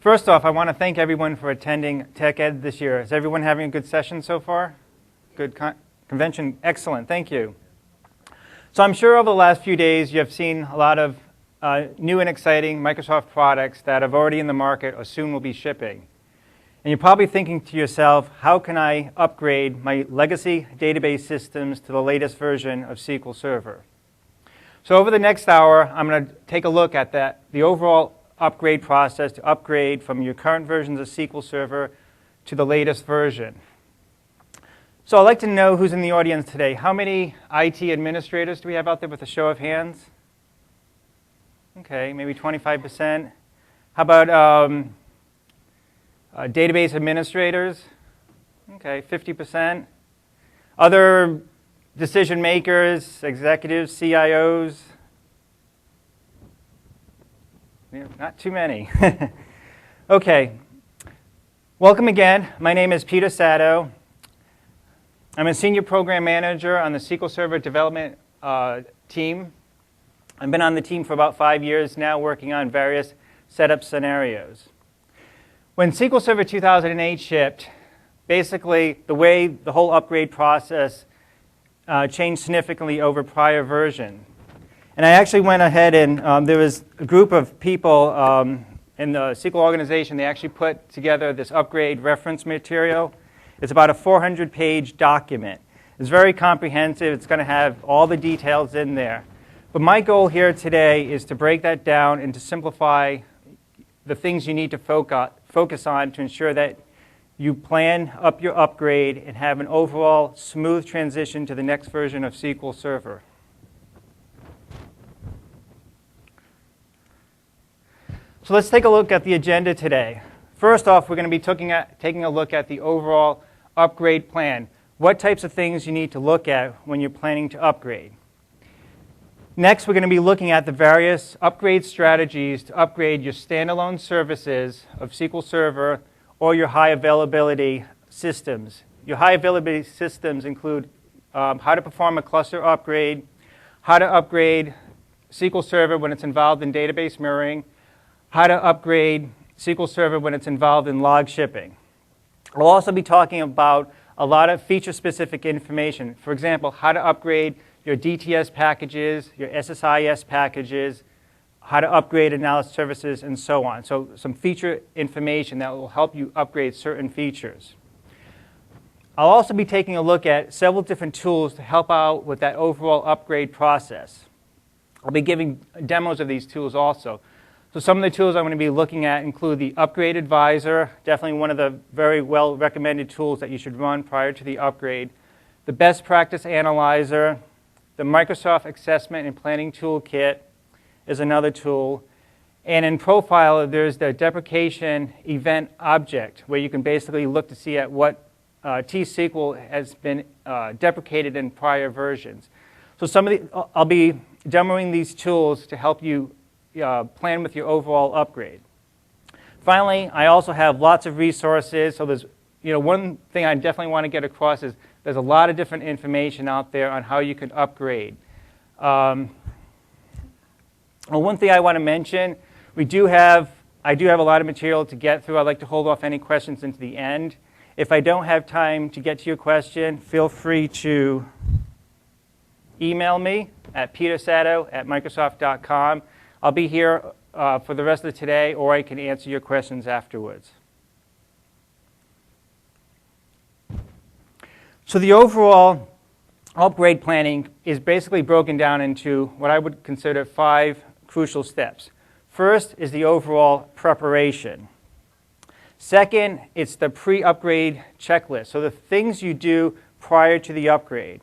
First off, I want to thank everyone for attending Tech Ed this year. Is everyone having a good session so far? Good convention? Excellent. Thank you. So I'm sure over the last few days you have seen a lot of new and exciting Microsoft products that are already in the market or soon will be shipping. And you're probably thinking to yourself, how can I upgrade my legacy database systems to the latest version of SQL Server? So over the next hour, I'm going to take a look at the overall upgrade process to upgrade from your current versions of SQL Server to the latest version. So I'd like to know who's in the audience today. How many IT administrators do we have out there with a show of hands? Okay, maybe 25%. How about database administrators? Okay, 50%. Other decision makers, executives, CIOs? Not too many. Okay. Welcome again. My name is Peter Sato. I'm a senior program manager on the SQL Server development team. I've been on the team for about 5 years now, working on various setup scenarios. When SQL Server 2008 shipped, basically the way the whole upgrade process changed significantly over prior versions. And I actually went ahead and there was a group of people in the SQL organization. They actually put together this upgrade reference material. It's about a 400-page document. It's very comprehensive. It's going to have all the details in there. But my goal here today is to break that down and to simplify the things you need to focus on to ensure that you plan up your upgrade and have an overall smooth transition to the next version of SQL Server. So let's take a look at the agenda today. First off, we're going to be taking a look at the overall upgrade plan. What types of things you need to look at when you're planning to upgrade. Next, we're going to be looking at the various upgrade strategies to upgrade your standalone services of SQL Server or your high availability systems. Your high availability systems include how to perform a cluster upgrade, how to upgrade SQL Server when it's involved in database mirroring, how to upgrade SQL Server when it's involved in log shipping. We'll also be talking about a lot of feature-specific information. For example, how to upgrade your DTS packages, your SSIS packages, how to upgrade analysis services, and so on. So some feature information that will help you upgrade certain features. I'll also be taking a look at several different tools to help out with that overall upgrade process. I'll be giving demos of these tools also. So some of the tools I'm going to be looking at include the Upgrade Advisor, definitely one of the very well recommended tools that you should run prior to the upgrade. The Best Practice Analyzer, the Microsoft Assessment and Planning Toolkit is another tool. And in Profile, there's the Deprecation Event Object, where you can basically look to see at what T-SQL has been deprecated in prior versions. So I'll be demoing these tools to help you plan with your overall upgrade. Finally, I also have lots of resources. So there's, one thing I definitely want to get across is there's a lot of different information out there on how you can upgrade. Well, one thing I want to mention, I do have a lot of material to get through. I'd like to hold off any questions into the end. If I don't have time to get to your question, feel free to email me at petersato@microsoft.com. I'll be here for the rest of today, or I can answer your questions afterwards. So the overall upgrade planning is basically broken down into what I would consider 5 crucial steps. First is the overall preparation. Second, it's the pre-upgrade checklist, so the things you do prior to the upgrade.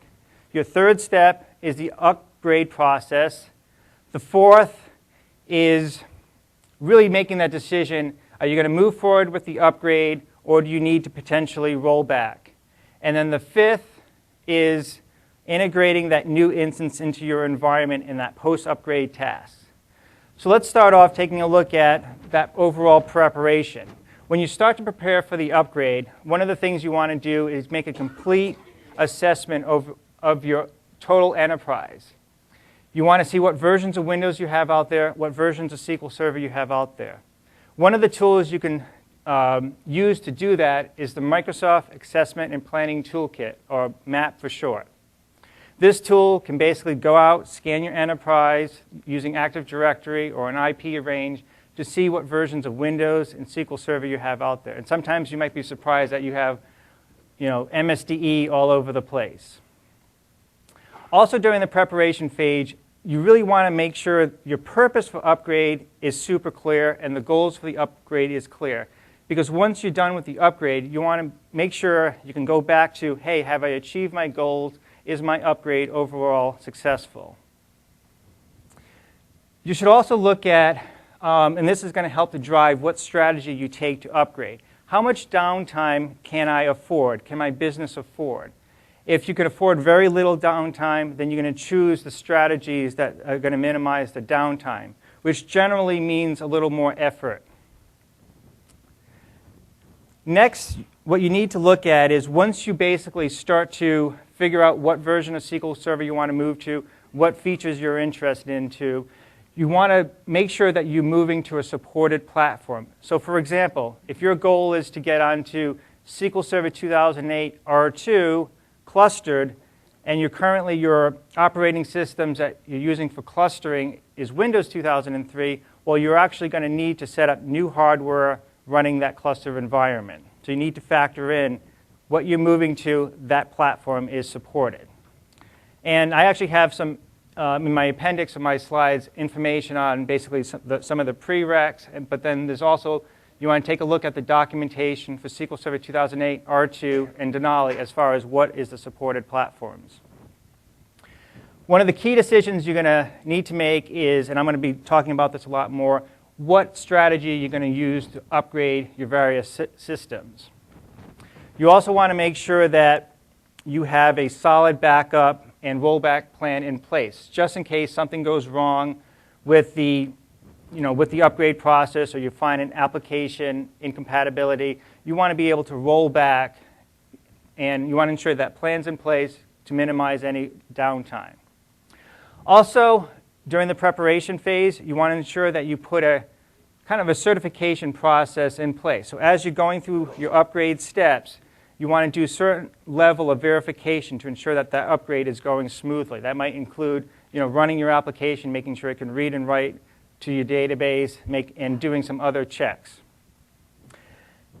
Your third step is the upgrade process. The fourth is really making that decision, are you going to move forward with the upgrade, or do you need to potentially roll back? And then the fifth is integrating that new instance into your environment in that post-upgrade task. So let's start off taking a look at that overall preparation. When you start to prepare for the upgrade, one of the things you want to do is make a complete assessment of your total enterprise. You want to see what versions of Windows you have out there, what versions of SQL Server you have out there. One of the tools you can use to do that is the Microsoft Assessment and Planning Toolkit, or MAP for short. This tool can basically go out, scan your enterprise using Active Directory or an IP range to see what versions of Windows and SQL Server you have out there. And sometimes you might be surprised that you have MSDE all over the place. Also during the preparation phase, you really want to make sure your purpose for upgrade is super clear and the goals for the upgrade is clear. Because once you're done with the upgrade, you want to make sure you can go back to, hey, have I achieved my goals? Is my upgrade overall successful? You should also look at, and this is going to help to drive what strategy you take to upgrade. How much downtime can I afford? Can my business afford? If you can afford very little downtime, then you're going to choose the strategies that are going to minimize the downtime, which generally means a little more effort. Next, what you need to look at is once you basically start to figure out what version of SQL Server you want to move to, what features you're interested in, you want to make sure that you're moving to a supported platform. So for example, if your goal is to get onto SQL Server 2008 R2 clustered, and your operating systems that you're using for clustering is Windows 2003, well, you're actually going to need to set up new hardware running that cluster environment. So you need to factor in what you're moving to, that platform is supported. And I actually have some, in my appendix of my slides, information on basically some of the prereqs, but then there's also, you want to take a look at the documentation for SQL Server 2008, R2, and Denal as far as what is the supported platforms. One of the key decisions you're going to need to make is, and I'm going to be talking about this a lot more, what strategy you're going to use to upgrade your various systems. You also want to make sure that you have a solid backup and rollback plan in place, just in case something goes wrong with the upgrade process or you find an application incompatibility. You want to be able to roll back, and you want to ensure that plan's in place to minimize any downtime. Also, during the preparation phase, you want to ensure that you put a kind of a certification process in place. So as you're going through your upgrade steps, you want to do a certain level of verification to ensure that that upgrade is going smoothly. That might include running your application, making sure it can read and write to your database, and doing some other checks.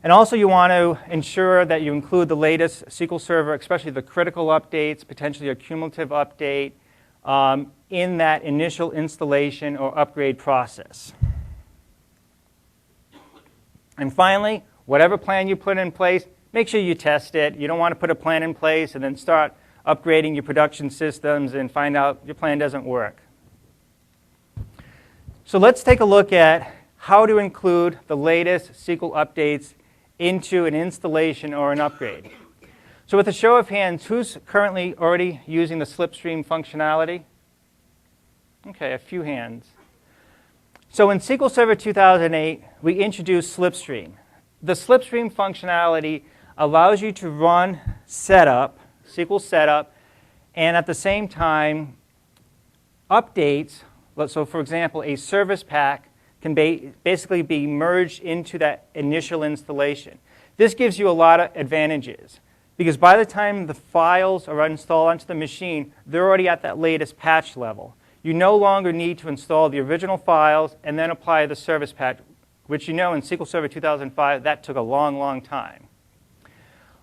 And also you want to ensure that you include the latest SQL Server, especially the critical updates, potentially a cumulative update, in that initial installation or upgrade process. And finally, whatever plan you put in place, make sure you test it. You don't want to put a plan in place and then start upgrading your production systems and find out your plan doesn't work. So let's take a look at how to include the latest SQL updates into an installation or an upgrade. So with a show of hands, who's currently already using the slipstream functionality? Okay, a few hands. So in SQL Server 2008, we introduced slipstream. The slipstream functionality allows you to run setup, SQL setup, and at the same time, updates. So for example, a service pack can basically be merged into that initial installation. This gives you a lot of advantages, because by the time the files are installed onto the machine, they're already at that latest patch level. You no longer need to install the original files and then apply the service pack, which in SQL Server 2005, that took a long, long time.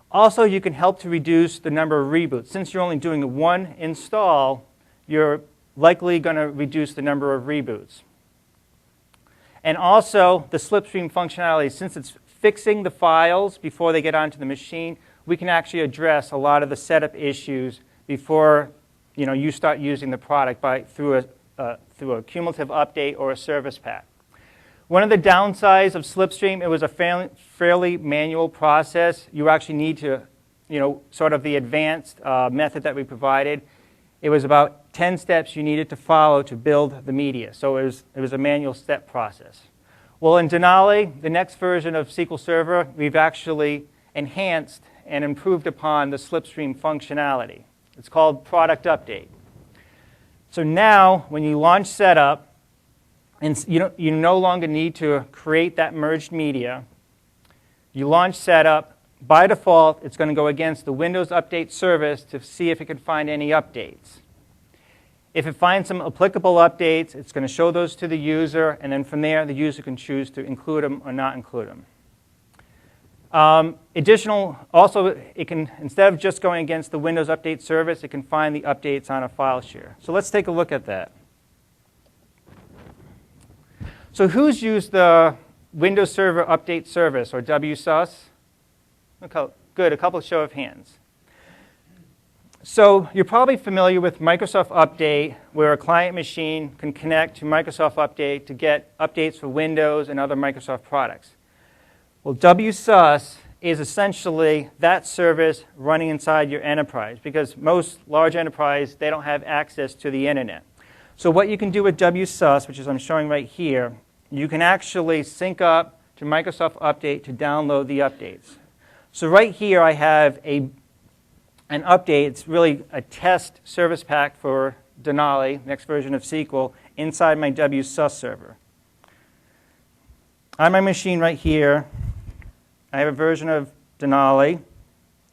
Also, you can help to reduce the number of reboots. Since you're only doing one install, you're likely going to reduce the number of reboots. And also, the slipstream functionality, since it's fixing the files before they get onto the machine, we can actually address a lot of the setup issues before you start using the product through a cumulative update or a service pack. One of the downsides of slipstream, it was a fairly manual process. You actually need to, sort of the advanced method that we provided. It was about 10 steps you needed to follow to build the media. So it was a manual step process. Well, in Denal, the next version of SQL Server, we've actually enhanced and improved upon the slipstream functionality. It's called Product Update. So now, when you launch Setup, And you no longer need to create that merged media. You launch setup. By default, it's going to go against the Windows Update service to see if it can find any updates. If it finds some applicable updates, it's going to show those to the user, and then from there, the user can choose to include them or not include them. Also, it can, instead of just going against the Windows Update service, it can find the updates on a file share. So let's take a look at that. So who's used the Windows Server Update Service, or WSUS? Okay, good, a couple show of hands. So you're probably familiar with Microsoft Update, where a client machine can connect to Microsoft Update to get updates for Windows and other Microsoft products. Well, WSUS is essentially that service running inside your enterprise, because most large enterprises, they don't have access to the internet. So what you can do with WSUS, which is I'm showing right here, you can actually sync up to Microsoft Update to download the updates. So right here I have an update. It's really a test service pack for Denal, next version of SQL, inside my WSUS server. On my machine right here, I have a version of Denal.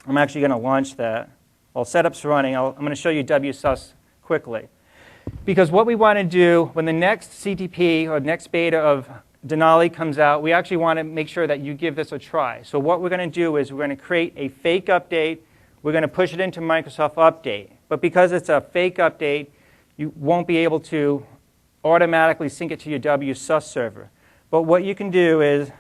I'm actually going to launch that. While setup's running, I'm going to show you WSUS quickly. Because what we want to do when the next CTP or next beta of Denal comes out, we actually want to make sure that you give this a try. So what we're going to do is we're going to create a fake update. We're going to push it into Microsoft Update. But because it's a fake update, you won't be able to automatically sync it to your WSUS server. But what you can do is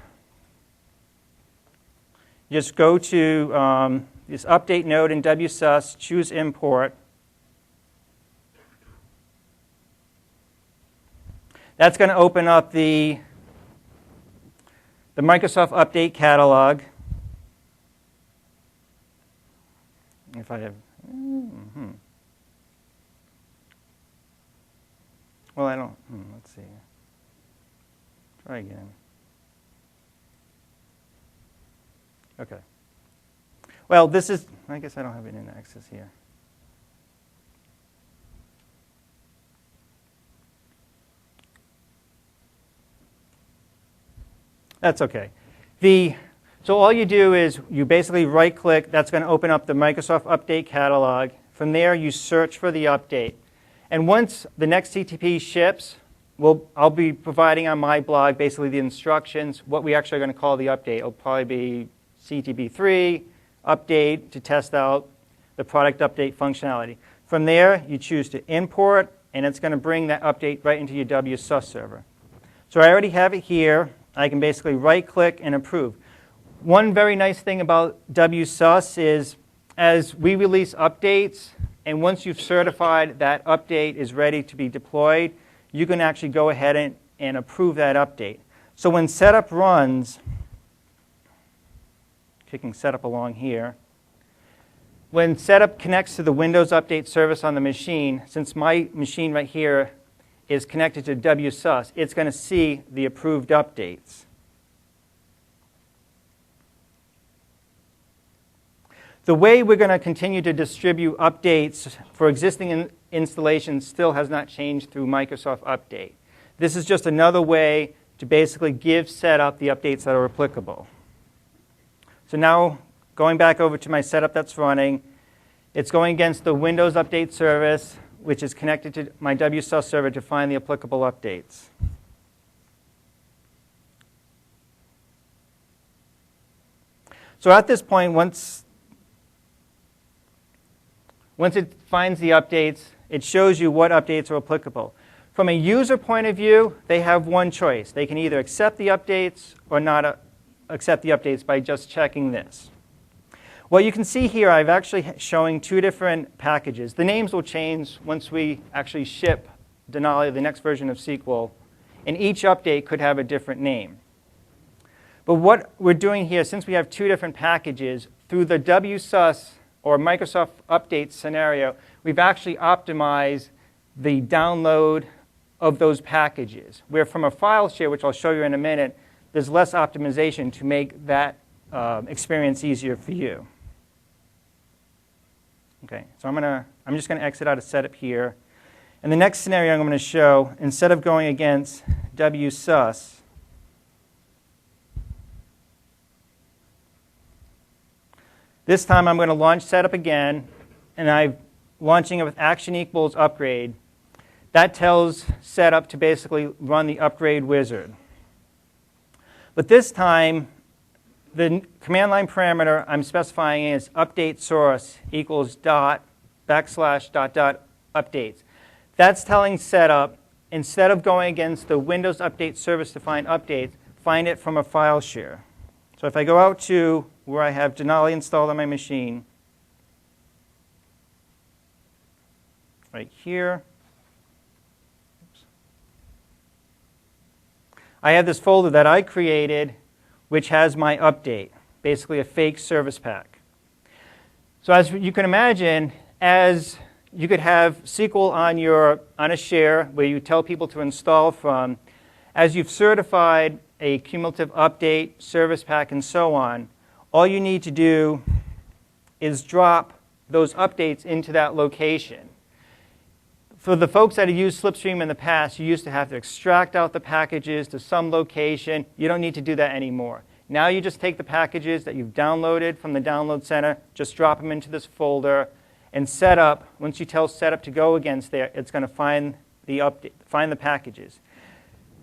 just go to this update node in WSUS, choose import. That's going to open up the Microsoft Update catalog. If I have, well, I don't, let's see. Try again. Okay. Well, this is, I guess I don't have internet access here. That's okay. So all you do is you basically right-click. That's going to open up the Microsoft Update catalog. From there, you search for the update. And once the next CTP ships, I'll be providing on my blog basically the instructions, what we actually are going to call the update. It'll probably be CTP3 update to test out the product update functionality. From there, you choose to import, and it's going to bring that update right into your WSUS server. So I already have it here. I can basically right-click and approve. One very nice thing about WSUS is as we release updates, and once you've certified that update is ready to be deployed, you can actually go ahead and approve that update. So when setup runs, kicking setup along here, when setup connects to the Windows Update service on the machine, since my machine right here is connected to WSUS, it's going to see the approved updates. The way we're going to continue to distribute updates for existing installations still has not changed through Microsoft Update. This is just another way to basically give setup the updates that are applicable. So now, going back over to my setup that's running, it's going against the Windows Update service, which is connected to my WSUS server to find the applicable updates. So at this point, once it finds the updates, it shows you what updates are applicable. From a user point of view, they have one choice. They can either accept the updates or not accept the updates by just checking this. What you can see here, I've actually showing two different packages. The names will change once we actually ship Denal, the next version of SQL, and each update could have a different name. But what we're doing here, since we have two different packages, through the WSUS or Microsoft Update scenario, we've actually optimized the download of those packages, where from a file share, which I'll show you in a minute, there's less optimization to make that experience easier for you. Okay, so I'm just going to exit out of setup here. And the next scenario I'm going to show, instead of going against wsus, this time I'm going to launch setup again, and I'm launching it with action equals upgrade. That tells setup to basically run the upgrade wizard. But this time, the command line parameter I'm specifying is update source equals dot backslash dot dot updates. That's telling setup, instead of going against the Windows Update service to find updates, find it from a file share. So if I go out to where I have Denal installed on my machine, right here, I have this folder that I created which has my update, basically a fake service pack. So as you can imagine, as you could have SQL on a share where you tell people to install from, as you've certified a cumulative update, service pack, and so on, all you need to do is drop those updates into that location. For the folks that have used Slipstream in the past, you used to have to extract out the packages to some location. You don't need to do that anymore. Now you just take the packages that you've downloaded from the download center, just drop them into this folder, and setup, once you tell setup to go against there, it's going to find the update, find the packages.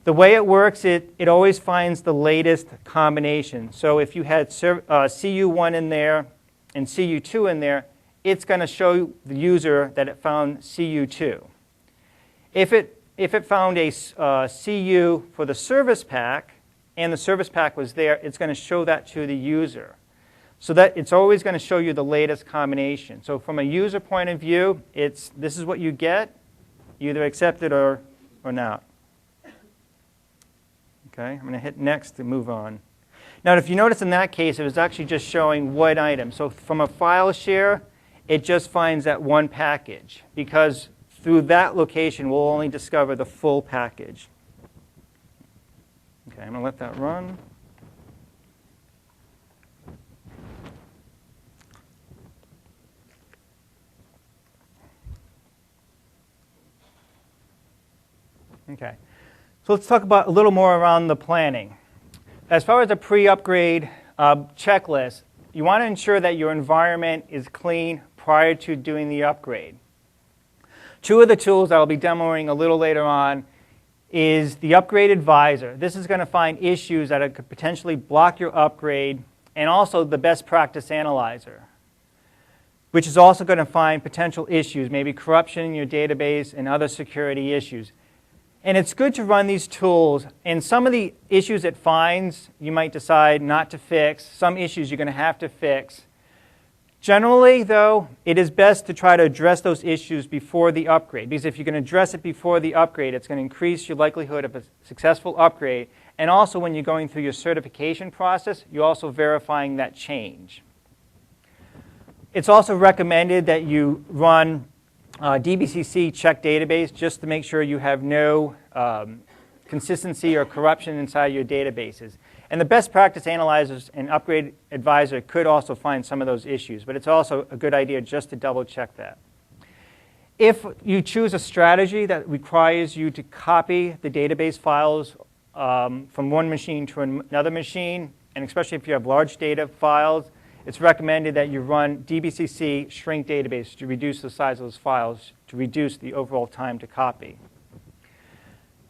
The way it works, it always finds the latest combination. So if you had CU1 in there and CU2 in there, it's going to show the user that it found CU2. If it found a CU for the service pack and the service pack was there, it's going to show that to the user. So that it's always going to show you the latest combination. So from a user point of view, this is what you get. You either accept it or not. Okay, I'm going to hit next to move on. Now, if you notice in that case, it was actually just showing one item. So from a file share, it just finds that one package, because through that location, we'll only discover the full package. Okay, I'm going to let that run. Okay, so let's talk about a little more around the planning. As far as a pre-upgrade checklist, you want to ensure that your environment is clean prior to doing the upgrade. Two of the tools that I'll be demoing a little later on is the Upgrade Advisor. This is going to find issues that could potentially block your upgrade, and also the Best Practice Analyzer, which is also going to find potential issues, maybe corruption in your database and other security issues. And it's good to run these tools, and some of the issues it finds, you might decide not to fix. Some issues you're going to have to fix. Generally, though, it is best to try to address those issues before the upgrade, because if you can address it before the upgrade, it's going to increase your likelihood of a successful upgrade. And also, when you're going through your certification process, you're also verifying that change. It's also recommended that you run DBCC check database just to make sure you have no consistency or corruption inside your databases. And the Best Practice Analyzers and Upgrade Advisor could also find some of those issues, but it's also a good idea just to double check that. If you choose a strategy that requires you to copy the database files from one machine to another machine, and especially if you have large data files, it's recommended that you run DBCC shrink database to reduce the size of those files, to reduce the overall time to copy.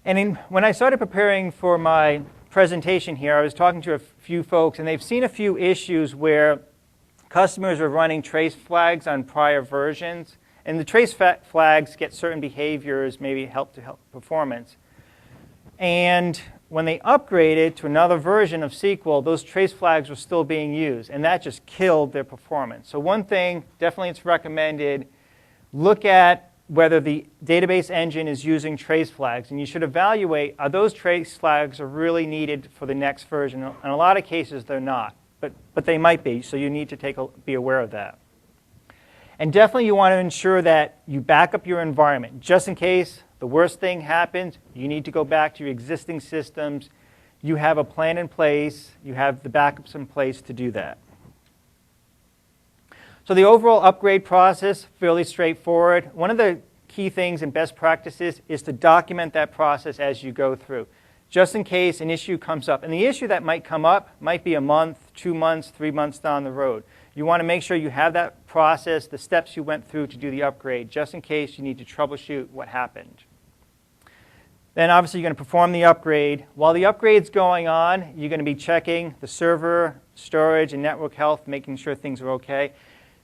And when I started preparing for my presentation here, I was talking to a few folks, and they've seen a few issues where customers are running trace flags on prior versions. And the trace flags get certain behaviors, maybe help performance. And when they upgraded to another version of SQL, those trace flags were still being used, and that just killed their performance. So one thing, definitely it's recommended, look at whether the database engine is using trace flags, and you should evaluate, are those trace flags are really needed for the next version? In a lot of cases, they're not, but they might be, so you need to be aware of that. And definitely you want to ensure that you back up your environment. Just in case the worst thing happens, you need to go back to your existing systems. You have a plan in place. You have the backups in place to do that. So the overall upgrade process, fairly straightforward. One of the key things and best practices is to document that process as you go through, just in case an issue comes up. And the issue that might come up might be a month, 2 months, 3 months down the road. You want to make sure you have that process, the steps you went through to do the upgrade, just in case you need to troubleshoot what happened. Then obviously you're going to perform the upgrade. While the upgrade's going on, you're going to be checking the server, storage, and network health, making sure things are okay.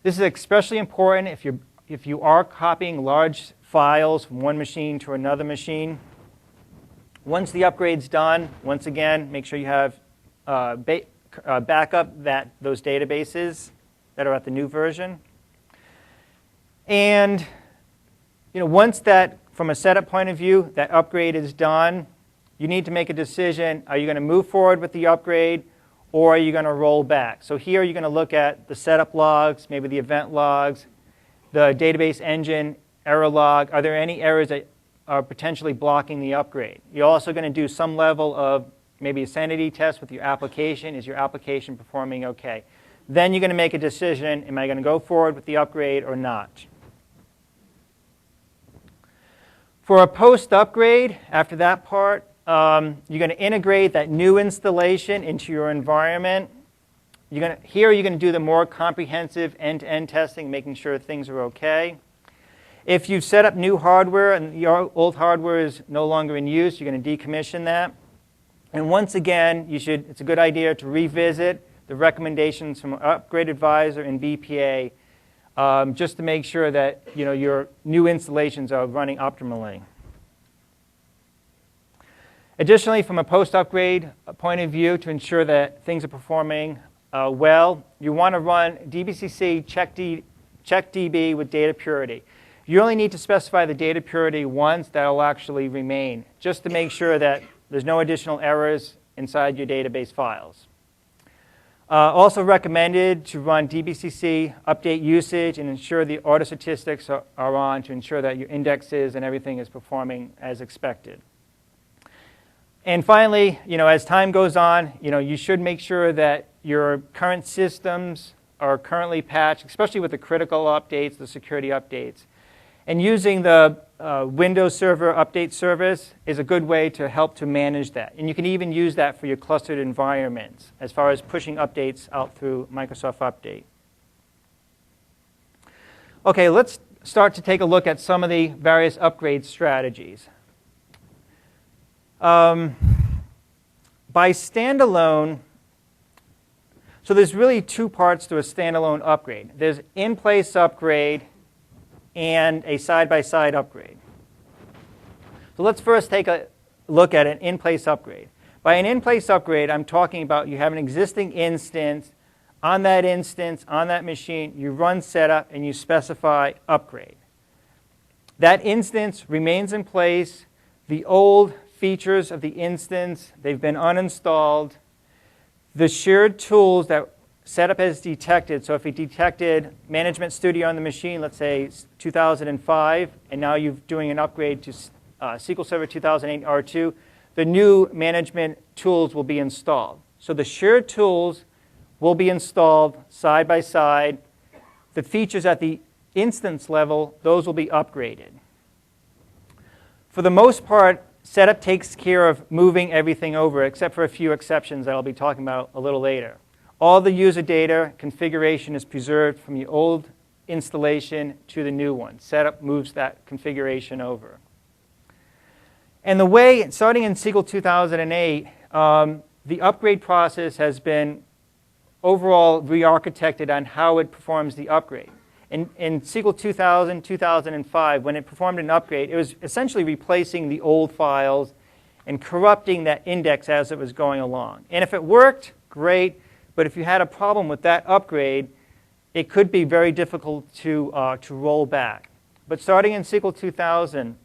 This is especially important if you are copying large files from one machine to another machine. Once the upgrade's done, once again, make sure you have backup those databases that are at the new version. And once that, from a setup point of view, that upgrade is done, you need to make a decision. Are you going to move forward with the upgrade, or are you going to roll back? So here you're going to look at the setup logs, maybe the event logs, the database engine error log. Are there any errors that are potentially blocking the upgrade? You're also going to do some level of maybe a sanity test with your application. Is your application performing okay? Then you're going to make a decision, am I going to go forward with the upgrade or not? For a post-upgrade, after that part, you're going to integrate that new installation into your environment. Here you're going to do the more comprehensive end-to-end testing, making sure things are okay. If you've set up new hardware and your old hardware is no longer in use, you're going to decommission that. And once again, it's a good idea to revisit the recommendations from Upgrade Advisor and BPA just to make sure that your new installations are running optimally. Additionally, from a post-upgrade point of view, to ensure that things are performing well, you want to run DBCC checkDB with data purity. You only need to specify the data purity once. That will actually remain, just to make sure that there's no additional errors inside your database files. Also recommended to run DBCC update usage and ensure the auto statistics are on to ensure that your indexes and everything is performing as expected. And finally, as time goes on, you should make sure that your current systems are currently patched, especially with the critical updates, the security updates. And using the Windows Server Update Service is a good way to help to manage that. And you can even use that for your clustered environments as far as pushing updates out through Microsoft Update. Okay, let's start to take a look at some of the various upgrade strategies. By standalone, so there's really two parts to a standalone upgrade. There's in-place upgrade and a side-by-side upgrade. So let's first take a look at an in-place upgrade. By an in-place upgrade, I'm talking about you have an existing instance. On that instance, on that machine, you run setup and you specify upgrade. That instance remains in place. The old features of the instance, they've been uninstalled. The shared tools that setup has detected, so if it detected Management Studio on the machine, let's say 2005, and now you're doing an upgrade to SQL Server 2008 R2, the new management tools will be installed. So the shared tools will be installed side by side. The features at the instance level, those will be upgraded. For the most part, setup takes care of moving everything over, except for a few exceptions that I'll be talking about a little later. All the user data configuration is preserved from the old installation to the new one. Setup moves that configuration over. And the way, starting in SQL 2008, the upgrade process has been overall re-architected on how it performs the upgrade. In SQL 2000, 2005, when it performed an upgrade, it was essentially replacing the old files and corrupting that index as it was going along. And if it worked, great. But if you had a problem with that upgrade, it could be very difficult to roll back. But starting in SQL 2000,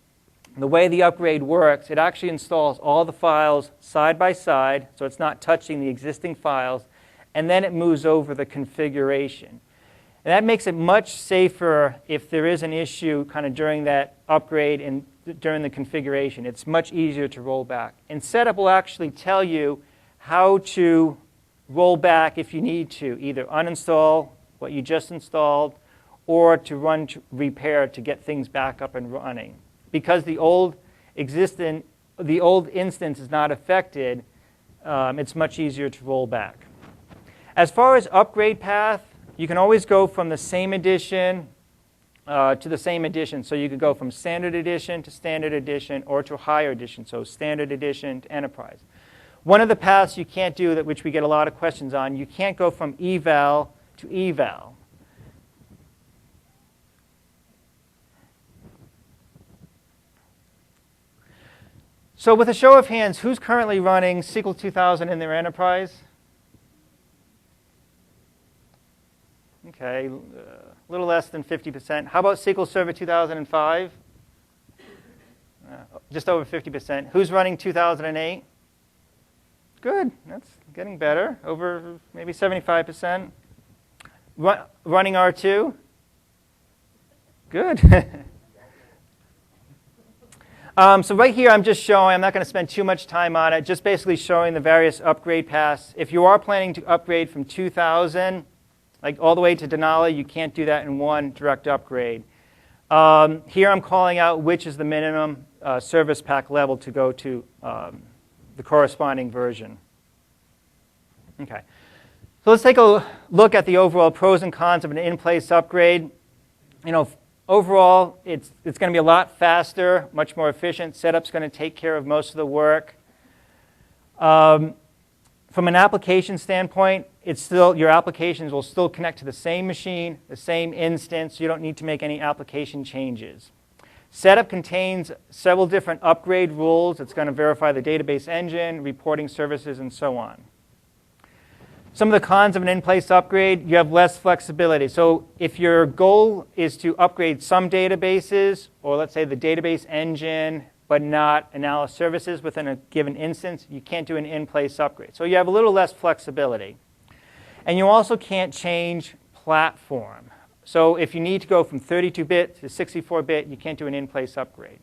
the way the upgrade works, it actually installs all the files side by side, so it's not touching the existing files, and then it moves over the configuration. And that makes it much safer if there is an issue kind of during that upgrade and during the configuration. It's much easier to roll back. And setup will actually tell you how to roll back if you need to, either uninstall what you just installed or to run repair to get things back up and running. Because the old instance is not affected, it's much easier to roll back. As far as upgrade path, you can always go from the same edition to the same edition. So you could go from standard edition to standard edition or to higher edition, so standard edition to enterprise. One of the paths you can't do, that which we get a lot of questions on, you can't go from eval to eval. So with a show of hands, who's currently running SQL 2000 in their enterprise? Okay, a little less than 50%. How about SQL Server 2005? Just over 50%. Who's running 2008? Good, that's getting better, over maybe 75%. Running R2? Good. So right here I'm just showing, I'm not going to spend too much time on it, just basically showing the various upgrade paths. If you are planning to upgrade from 2000, like all the way to Denal, you can't do that in one direct upgrade. Here I'm calling out which is the minimum service pack level to go to the corresponding version. Okay, so let's take a look at the overall pros and cons of an in-place upgrade. You know, overall, it's going to be a lot faster, much more efficient. Setup's going to take care of most of the work. From an application standpoint, it's still, your applications will still connect to the same machine, the same instance. You don't need to make any application changes. Setup contains several different upgrade rules. It's going to verify the database engine, reporting services, and so on. Some of the cons of an in-place upgrade, you have less flexibility. So if your goal is to upgrade some databases, or let's say the database engine, but not analysis services within a given instance, you can't do an in-place upgrade. So you have a little less flexibility. And you also can't change platform. So if you need to go from 32-bit to 64-bit, you can't do an in-place upgrade.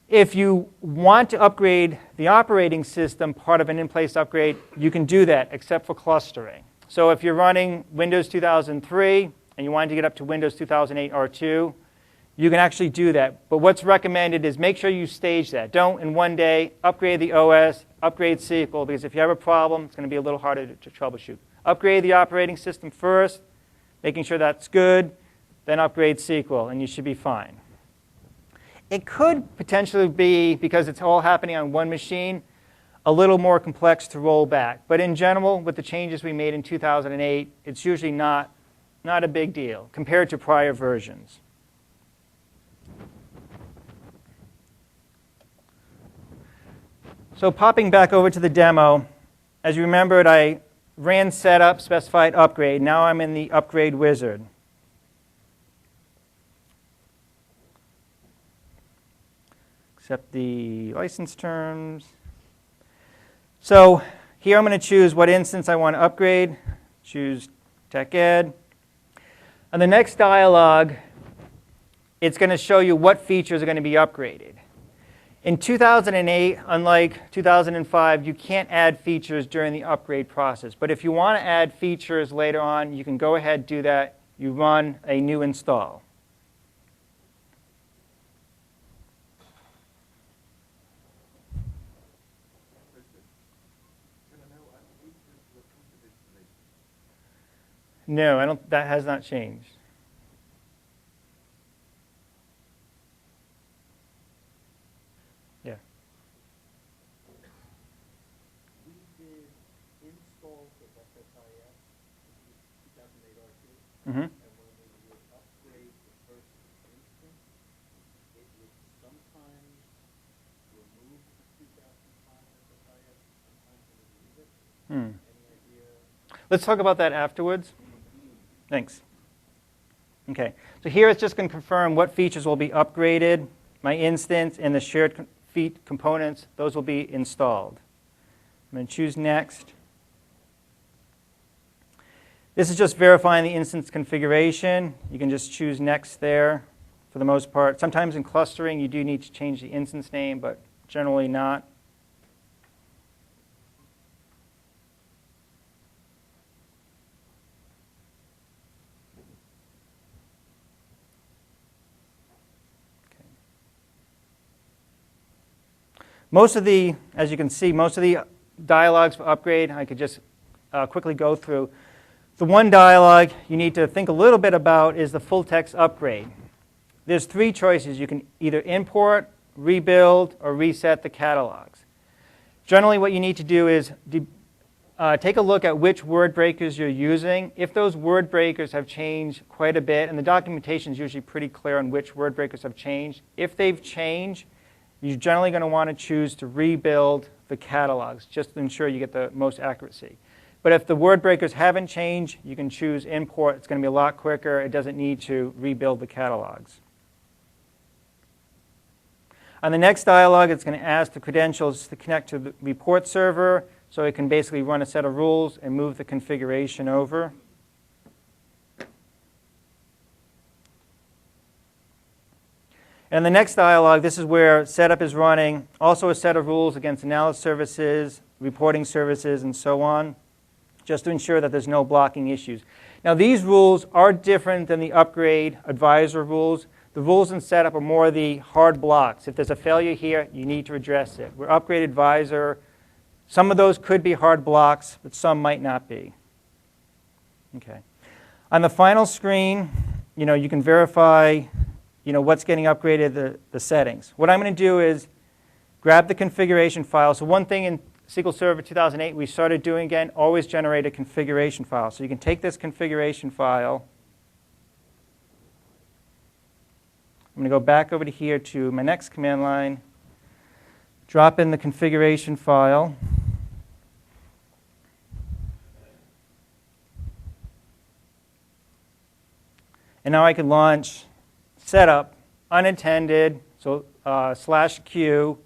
If you want to upgrade the operating system, part of an in-place upgrade, you can do that, except for clustering. So if you're running Windows 2003 and you want to get up to Windows 2008 R2, you can actually do that. But what's recommended is make sure you stage that. Don't, in one day, upgrade the OS, upgrade SQL, because if you have a problem, it's going to be a little harder to troubleshoot. Upgrade the operating system first, making sure that's good, then upgrade SQL, and you should be fine. It could potentially be, because it's all happening on one machine, a little more complex to roll back. But in general, with the changes we made in 2008, it's usually not a big deal compared to prior versions. So popping back over to the demo, as you remembered, I ran setup, specified upgrade. Now I'm in the upgrade wizard. Accept the license terms. So here I'm going to choose what instance I want to upgrade. Choose Tech Ed. On the next dialog, it's going to show you what features are going to be upgraded. In 2008, unlike 2005, you can't add features during the upgrade process. But if you want to add features later on, you can go ahead and do that. You run a new install. No, that has not changed. Yeah. We did installs of SSIS, 2008 R2, Mm-hmm. and when we would upgrade the first instance, it would sometimes remove the 2005 SSIS, sometimes it would leave it. Any idea? Let's talk about that afterwards. Thanks. Okay, so here it's just going to confirm what features will be upgraded. My instance and the shared components, those will be installed. I'm going to choose Next. This is just verifying the instance configuration. You can just choose Next there for the most part. Sometimes in clustering you do need to change the instance name, but generally not. Most of the, as you can see, most of the dialogues for upgrade, I could just quickly go through. The one dialogue you need to think a little bit about is the full text upgrade. There's three choices. You can either import, rebuild, or reset the catalogs. Generally, what you need to do is take a look at which word breakers you're using. If those word breakers have changed quite a bit, and the documentation is usually pretty clear on which word breakers have changed, if they've changed, you're generally going to want to choose to rebuild the catalogs just to ensure you get the most accuracy. But if the word breakers haven't changed, you can choose import. It's going to be a lot quicker. It doesn't need to rebuild the catalogs. On the next dialog, it's going to ask the credentials to connect to the report server, so it can basically run a set of rules and move the configuration over. And the next dialog, this is where setup is running, also a set of rules against analysis services, reporting services, and so on, just to ensure that there's no blocking issues. Now, these rules are different than the upgrade advisor rules. The rules in setup are more the hard blocks. If there's a failure here, you need to address it. Where upgrade advisor, some of those could be hard blocks, but some might not be. Okay. On the final screen, you can verify what's getting upgraded, the settings. What I'm going to do is grab the configuration file. So one thing in SQL Server 2008 we started doing again, always generate a configuration file. So you can take this configuration file. I'm going to go back over to here to my next command line, drop in the configuration file. And now I can launch setup unattended, so /q,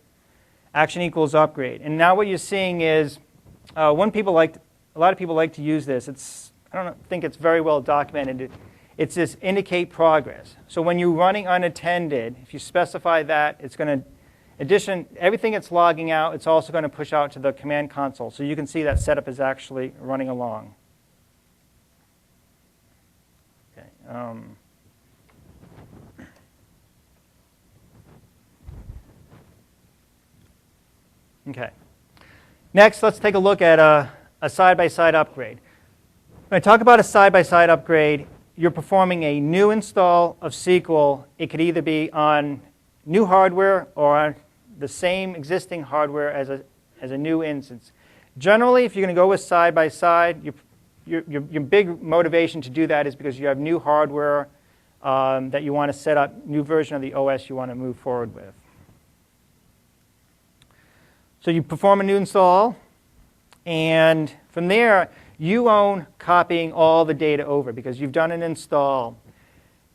action equals upgrade. And now what you're seeing is a lot of people like to use this. I don't think it's very well documented. It's this indicate progress. So when you're running unattended, if you specify that, it's going to, everything it's logging out, it's also going to push out to the command console. So you can see that setup is actually running along. Okay. Okay. Next, let's take a look at a side-by-side upgrade. When I talk about a side-by-side upgrade, you're performing a new install of SQL. It could either be on new hardware or on the same existing hardware as a new instance. Generally, if you're going to go with side-by-side, your big motivation to do that is because you have new hardware that you want to set up, new version of the OS you want to move forward with. So you perform a new install, and from there, you own copying all the data over because you've done an install.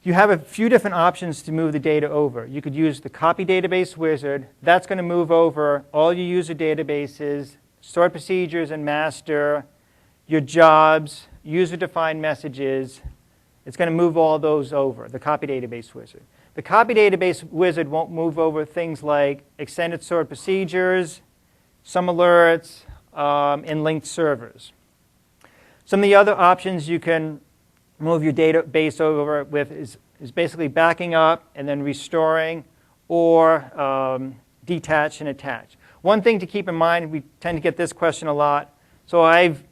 You have a few different options to move the data over. You could use the copy database wizard. That's going to move over all your user databases, stored procedures and master, your jobs, user-defined messages. It's going to move all those over, the copy database wizard. The copy database wizard won't move over things like extended stored procedures, some alerts, and linked servers. Some of the other options you can move your database over with is basically backing up and then restoring, or detach and attach. One thing to keep in mind, we tend to get this question a lot. So I've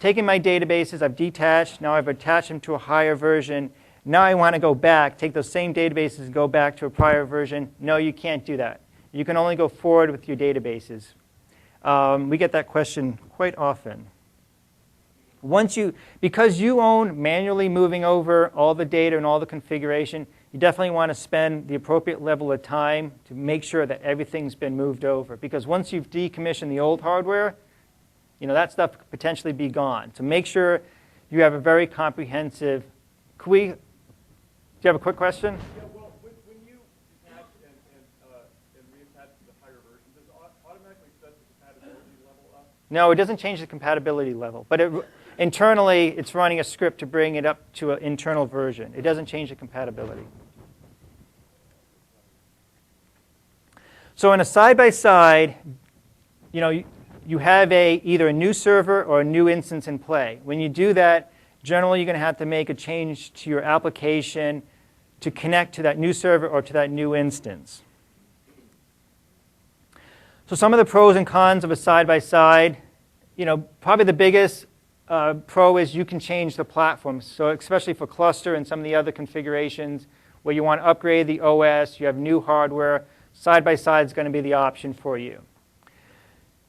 taken my databases, I've detached, now I've attached them to a higher version. Now I want to go back, take those same databases and go back to a prior version. No, you can't do that. You can only go forward with your databases. We get that question quite often. Because you own manually moving over all the data and all the configuration, you definitely want to spend the appropriate level of time to make sure that everything's been moved over. Because once you've decommissioned the old hardware, that stuff could potentially be gone. So make sure you have a very comprehensive. Do you have a quick question? Yeah, well, when you detach and reattach to the higher version, does it automatically set the compatibility level up? No, it doesn't change the compatibility level. But internally, it's running a script to bring it up to an internal version. It doesn't change the compatibility. So in a side-by-side, you have either a new server or a new instance in play. When you do that, generally you're going to have to make a change to your application to connect to that new server or to that new instance. So some of the pros and cons of a side-by-side, probably the biggest pro is you can change the platform. So especially for cluster and some of the other configurations where you want to upgrade the OS, you have new hardware, side-by-side is going to be the option for you.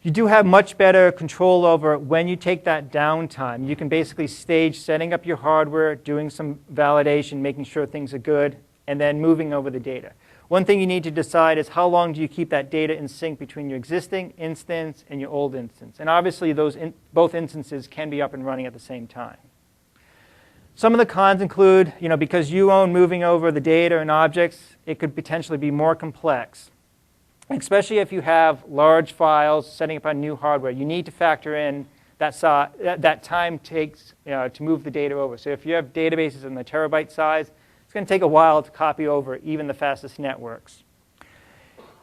You do have much better control over when you take that downtime. You can basically stage setting up your hardware, doing some validation, making sure things are good, and then moving over the data. One thing you need to decide is how long do you keep that data in sync between your existing instance and your old instance. And obviously, both instances can be up and running at the same time. Some of the cons include, because you own moving over the data and objects, it could potentially be more complex. Especially if you have large files setting up on new hardware, you need to factor in that time takes to move the data over. So if you have databases in the terabyte size, it's going to take a while to copy over even the fastest networks.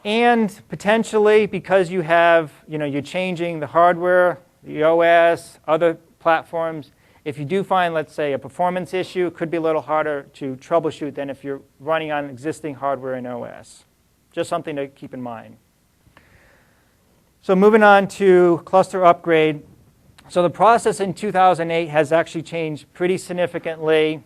And potentially, because you have, you're changing the hardware, the OS, other platforms, if you do find, let's say, a performance issue, it could be a little harder to troubleshoot than if you're running on existing hardware and OS. Just something to keep in mind. So moving on to cluster upgrade. So the process in 2008 has actually changed pretty significantly.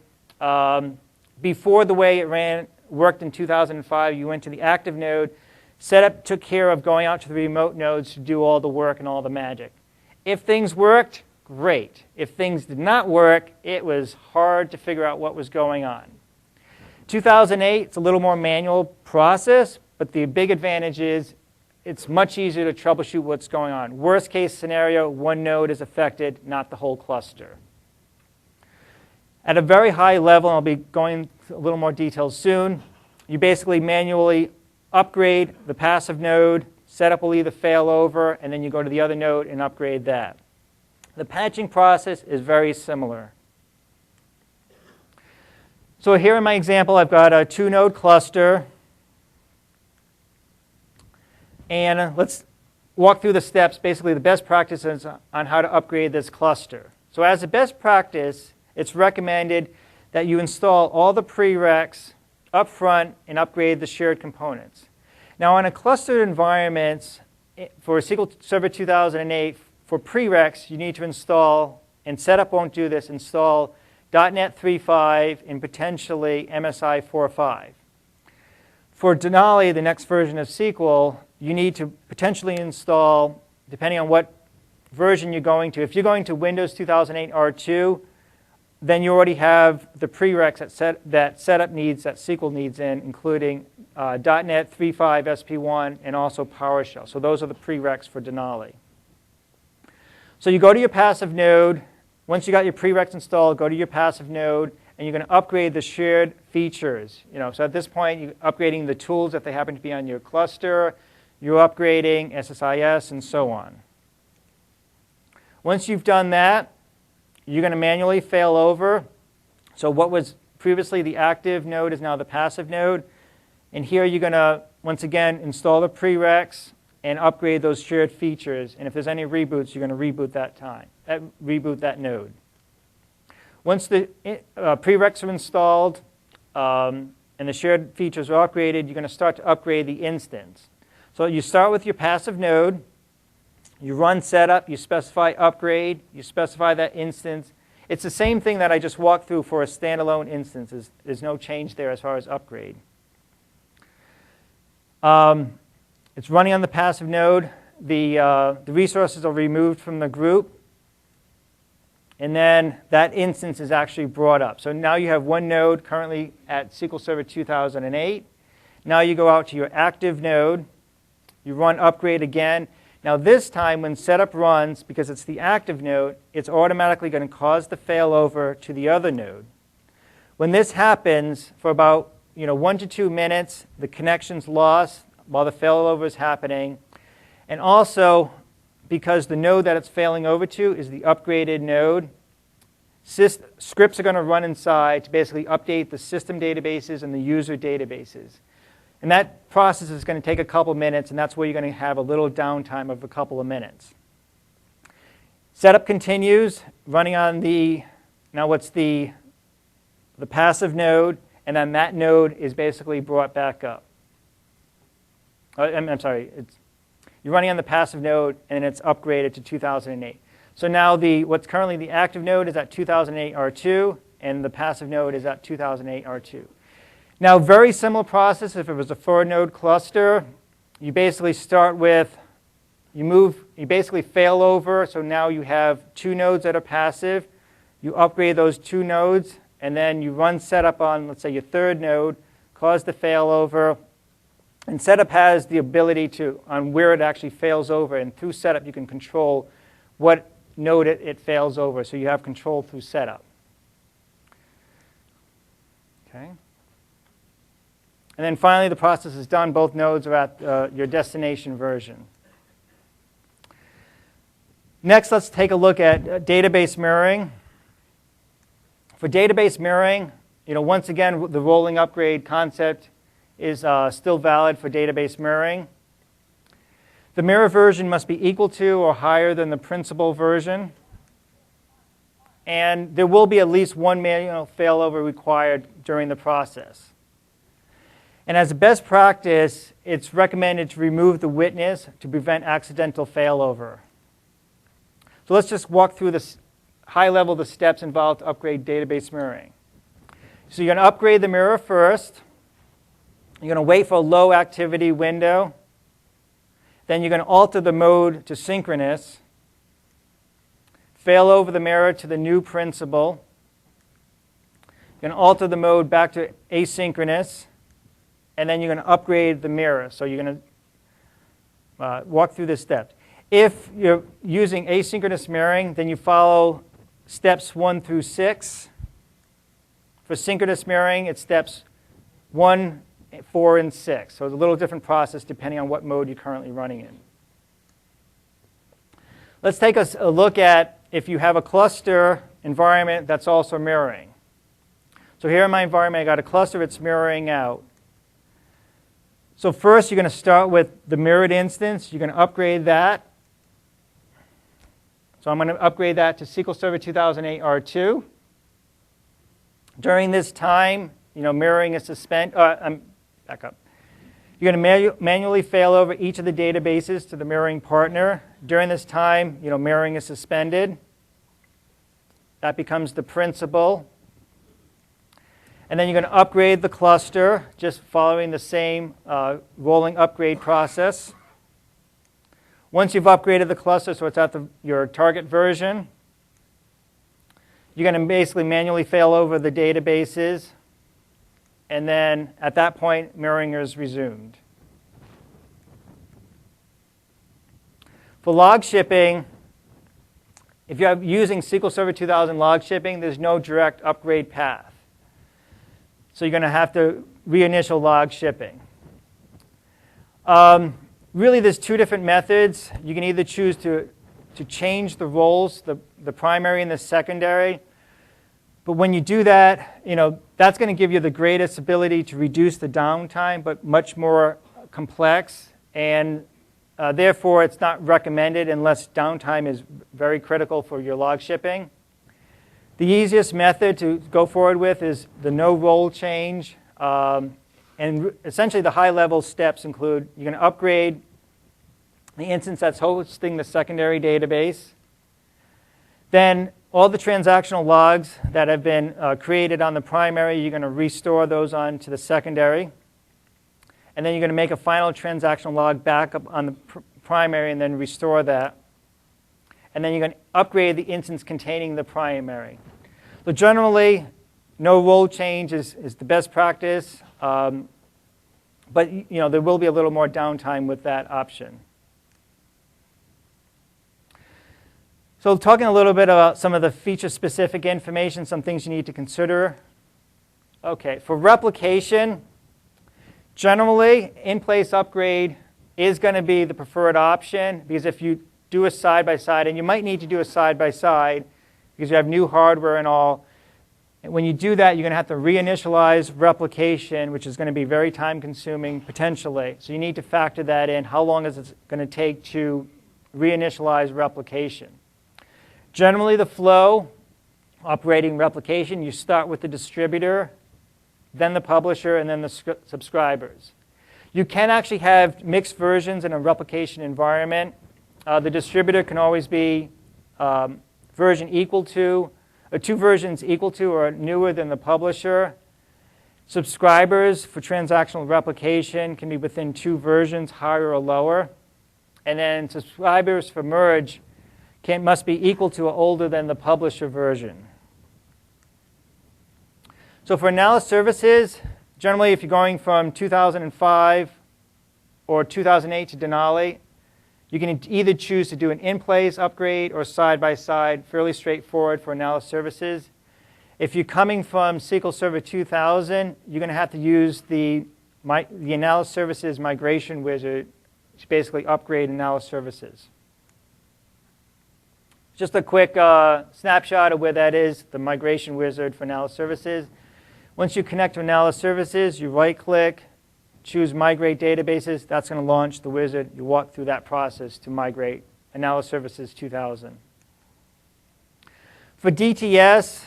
Before the way it worked in 2005, you went to the active node. Setup took care of going out to the remote nodes to do all the work and all the magic. If things worked, great. If things did not work, it was hard to figure out what was going on. 2008, it's a little more manual process, but the big advantage is it's much easier to troubleshoot what's going on. Worst case scenario, one node is affected, not the whole cluster. At a very high level, and I'll be going into a little more details soon, you basically manually upgrade the passive node, setup will either fail over, and then you go to the other node and upgrade that. The patching process is very similar. So here in my example, I've got a 2-node cluster. And let's walk through the steps, basically the best practices on how to upgrade this cluster. So as a best practice, it's recommended that you install all the prereqs up front and upgrade the shared components. Now, in a clustered environment, for SQL Server 2008, for prereqs, you need to install, and setup won't do this, install .NET 3.5 and potentially MSI 4.5. For Denal, the next version of SQL, you need to potentially install, depending on what version you're going to. If you're going to Windows 2008 R2, then you already have the prereqs that setup needs, that SQL needs in, including .NET 3.5 SP1 and also PowerShell. So those are the prereqs for Denali. So you go to your passive node. Once you got your prereqs installed, go to your passive node, and you're going to upgrade the shared features. So at this point, you're upgrading the tools if they happen to be on your cluster. You're upgrading SSIS and so on. Once you've done that, you're going to manually fail over. So what was previously the active node is now the passive node. And here you're going to, once again, install the prereqs and upgrade those shared features. And if there's any reboots, you're going to reboot that node. Once the prereqs are installed and the shared features are upgraded, you're going to start to upgrade the instance. So you start with your passive node. You run setup, you specify upgrade, you specify that instance. It's the same thing that I just walked through for a standalone instance. There's no change there as far as upgrade. It's running on the passive node. The resources are removed from the group. And then that instance is actually brought up. So now you have one node currently at SQL Server 2008. Now you go out to your active node. You run upgrade again. Now this time when setup runs, because it's the active node, it's automatically going to cause the failover to the other node. When this happens, for about 1 to 2 minutes, the connection's lost while the failover is happening. And also, because the node that it's failing over to is the upgraded node, scripts are going to run inside to basically update the system databases and the user databases. And that process is going to take a couple minutes, and that's where you're going to have a little downtime of a couple of minutes. Setup continues, running on what's the passive node, and then that node is basically brought back up. I'm sorry, You're running on the passive node, and it's upgraded to 2008. So now what's currently the active node is at 2008 R2, and the passive node is at 2008 R2. Now, very similar process if it was a 4-node cluster. You basically start with, you basically fail over, so now you have 2 nodes that are passive. You upgrade those 2 nodes, and then you run setup on, let's say, your 3rd node, cause the failover. And setup has the ability to, on where it actually fails over, and through setup you can control what node it fails over, so you have control through setup. Okay. And then finally, the process is done. Both nodes are at your destination version. Next, let's take a look at database mirroring. For database mirroring, once again, the rolling upgrade concept is still valid for database mirroring. The mirror version must be equal to or higher than the principal version. And there will be at least one manual failover required during the process. And as a best practice, it's recommended to remove the witness to prevent accidental failover. So let's just walk through this high level the steps involved to upgrade database mirroring. So you're going to upgrade the mirror first. You're going to wait for a low activity window. Then you're going to alter the mode to synchronous. Fail over the mirror to the new principal. You're going to alter the mode back to asynchronous. And then you're going to upgrade the mirror. So you're going to walk through this step. If you're using asynchronous mirroring, then you follow steps 1 through 6. For synchronous mirroring, it's steps 1, 4, and 6. So it's a little different process depending on what mode you're currently running in. Let's take a look at if you have a cluster environment that's also mirroring. So here in my environment, I got a cluster that's mirroring out. So first, you're going to start with the mirrored instance. You're going to upgrade that. So I'm going to upgrade that to SQL Server 2008 R2. During this time, mirroring is suspended. Back up. You're going to manually fail over each of the databases to the mirroring partner. During this time, mirroring is suspended. That becomes the principal. And then you're going to upgrade the cluster, just following the same rolling upgrade process. Once you've upgraded the cluster, so it's at your target version, you're going to basically manually fail over the databases. And then at that point, mirroring is resumed. For log shipping, if you're using SQL Server 2000 log shipping, there's no direct upgrade path. So you're going to have to reinitial log shipping. Really, there's 2 different methods. You can either choose to change the roles, the primary and the secondary. But when you do that, that's going to give you the greatest ability to reduce the downtime, but much more complex. And therefore, it's not recommended unless downtime is very critical for your log shipping. The easiest method to go forward with is the no role change. And essentially, the high-level steps include you're going to upgrade the instance that's hosting the secondary database. Then all the transactional logs that have been created on the primary, you're going to restore those onto the secondary. And then you're going to make a final transactional log backup on the primary and then restore that. And then you're going to upgrade the instance containing the primary. So generally, no role change is the best practice. But there will be a little more downtime with that option. So talking a little bit about some of the feature-specific information, some things you need to consider. Okay, for replication, generally, in-place upgrade is going to be the preferred option because if you do a side-by-side, and you might need to do a side-by-side because you have new hardware and all, and when you do that, you're going to have to reinitialize replication, which is going to be very time-consuming potentially. So you need to factor that in. How long is it going to take to reinitialize replication? Generally, the flow, operating replication, you start with the distributor, then the publisher, and then the subscribers. You can actually have mixed versions in a replication environment. The distributor can always be version equal to, or 2 versions equal to or newer than the publisher. Subscribers for transactional replication can be within 2 versions, higher or lower. And then subscribers for merge must be equal to or older than the publisher version. So for analysis services, generally if you're going from 2005 or 2008 to Denali, you can either choose to do an in-place upgrade or side-by-side, fairly straightforward for analysis services. If you're coming from SQL Server 2000, you're going to have to use the analysis services migration wizard to basically upgrade analysis services. Just a quick snapshot of where that is, the migration wizard for analysis services. Once you connect to analysis services, you right-click, choose Migrate Databases. That's going to launch the wizard. You walk through that process to migrate Analysis Services 2000. For DTS,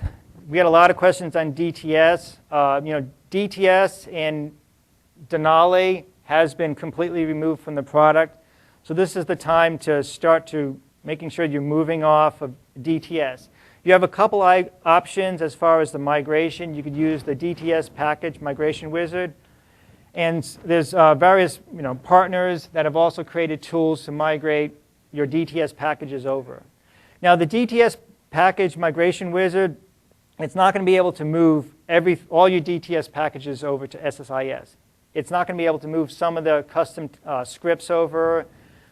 we had a lot of questions on DTS. DTS in Denali has been completely removed from the product. So this is the time to start to making sure you're moving off of DTS. You have a couple options as far as the migration. You could use the DTS package migration wizard. And there's various partners that have also created tools to migrate your DTS packages over. Now the DTS package migration wizard, it's not going to be able to move all your DTS packages over to SSIS. It's not going to be able to move some of the custom scripts over,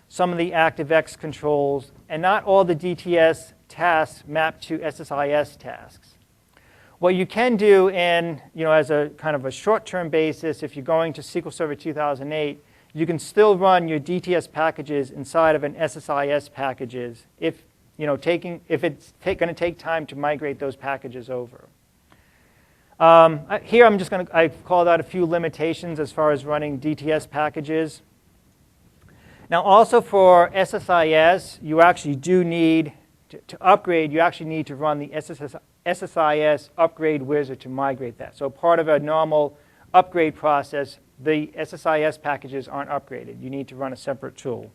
some of the ActiveX controls, and not all the DTS tasks map to SSIS tasks. What you can do as a kind of a short-term basis, if you're going to SQL Server 2008, you can still run your DTS packages inside of an SSIS packages if it's going to take time to migrate those packages over. Here I've called out a few limitations as far as running DTS packages. Now also for SSIS, you actually do need to upgrade, you actually need to run the SSIS upgrade wizard to migrate that. So part of a normal upgrade process, the SSIS packages aren't upgraded. You need to run a separate tool.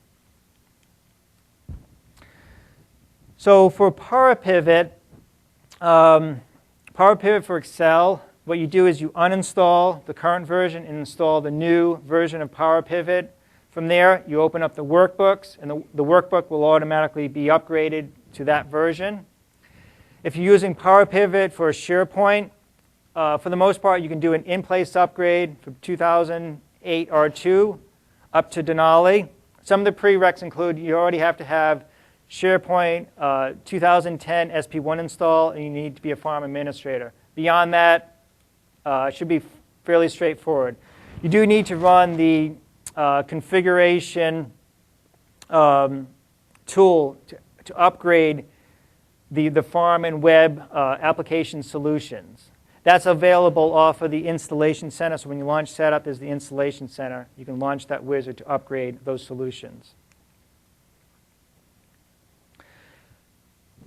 So for Power Pivot for Excel, what you do is you uninstall the current version and install the new version of Power Pivot. From there, you open up the workbooks, and the workbook will automatically be upgraded to that version. If you're using Power Pivot for SharePoint, for the most part, you can do an in-place upgrade from 2008 R2 up to Denali. Some of the prereqs include you already have to have SharePoint 2010 SP1 install, and you need to be a farm administrator. Beyond that, it should be fairly straightforward. You do need to run the configuration tool to upgrade the farm and web application solutions. That's available off of the installation center. So when you launch setup, there's the installation center. You can launch that wizard to upgrade those solutions.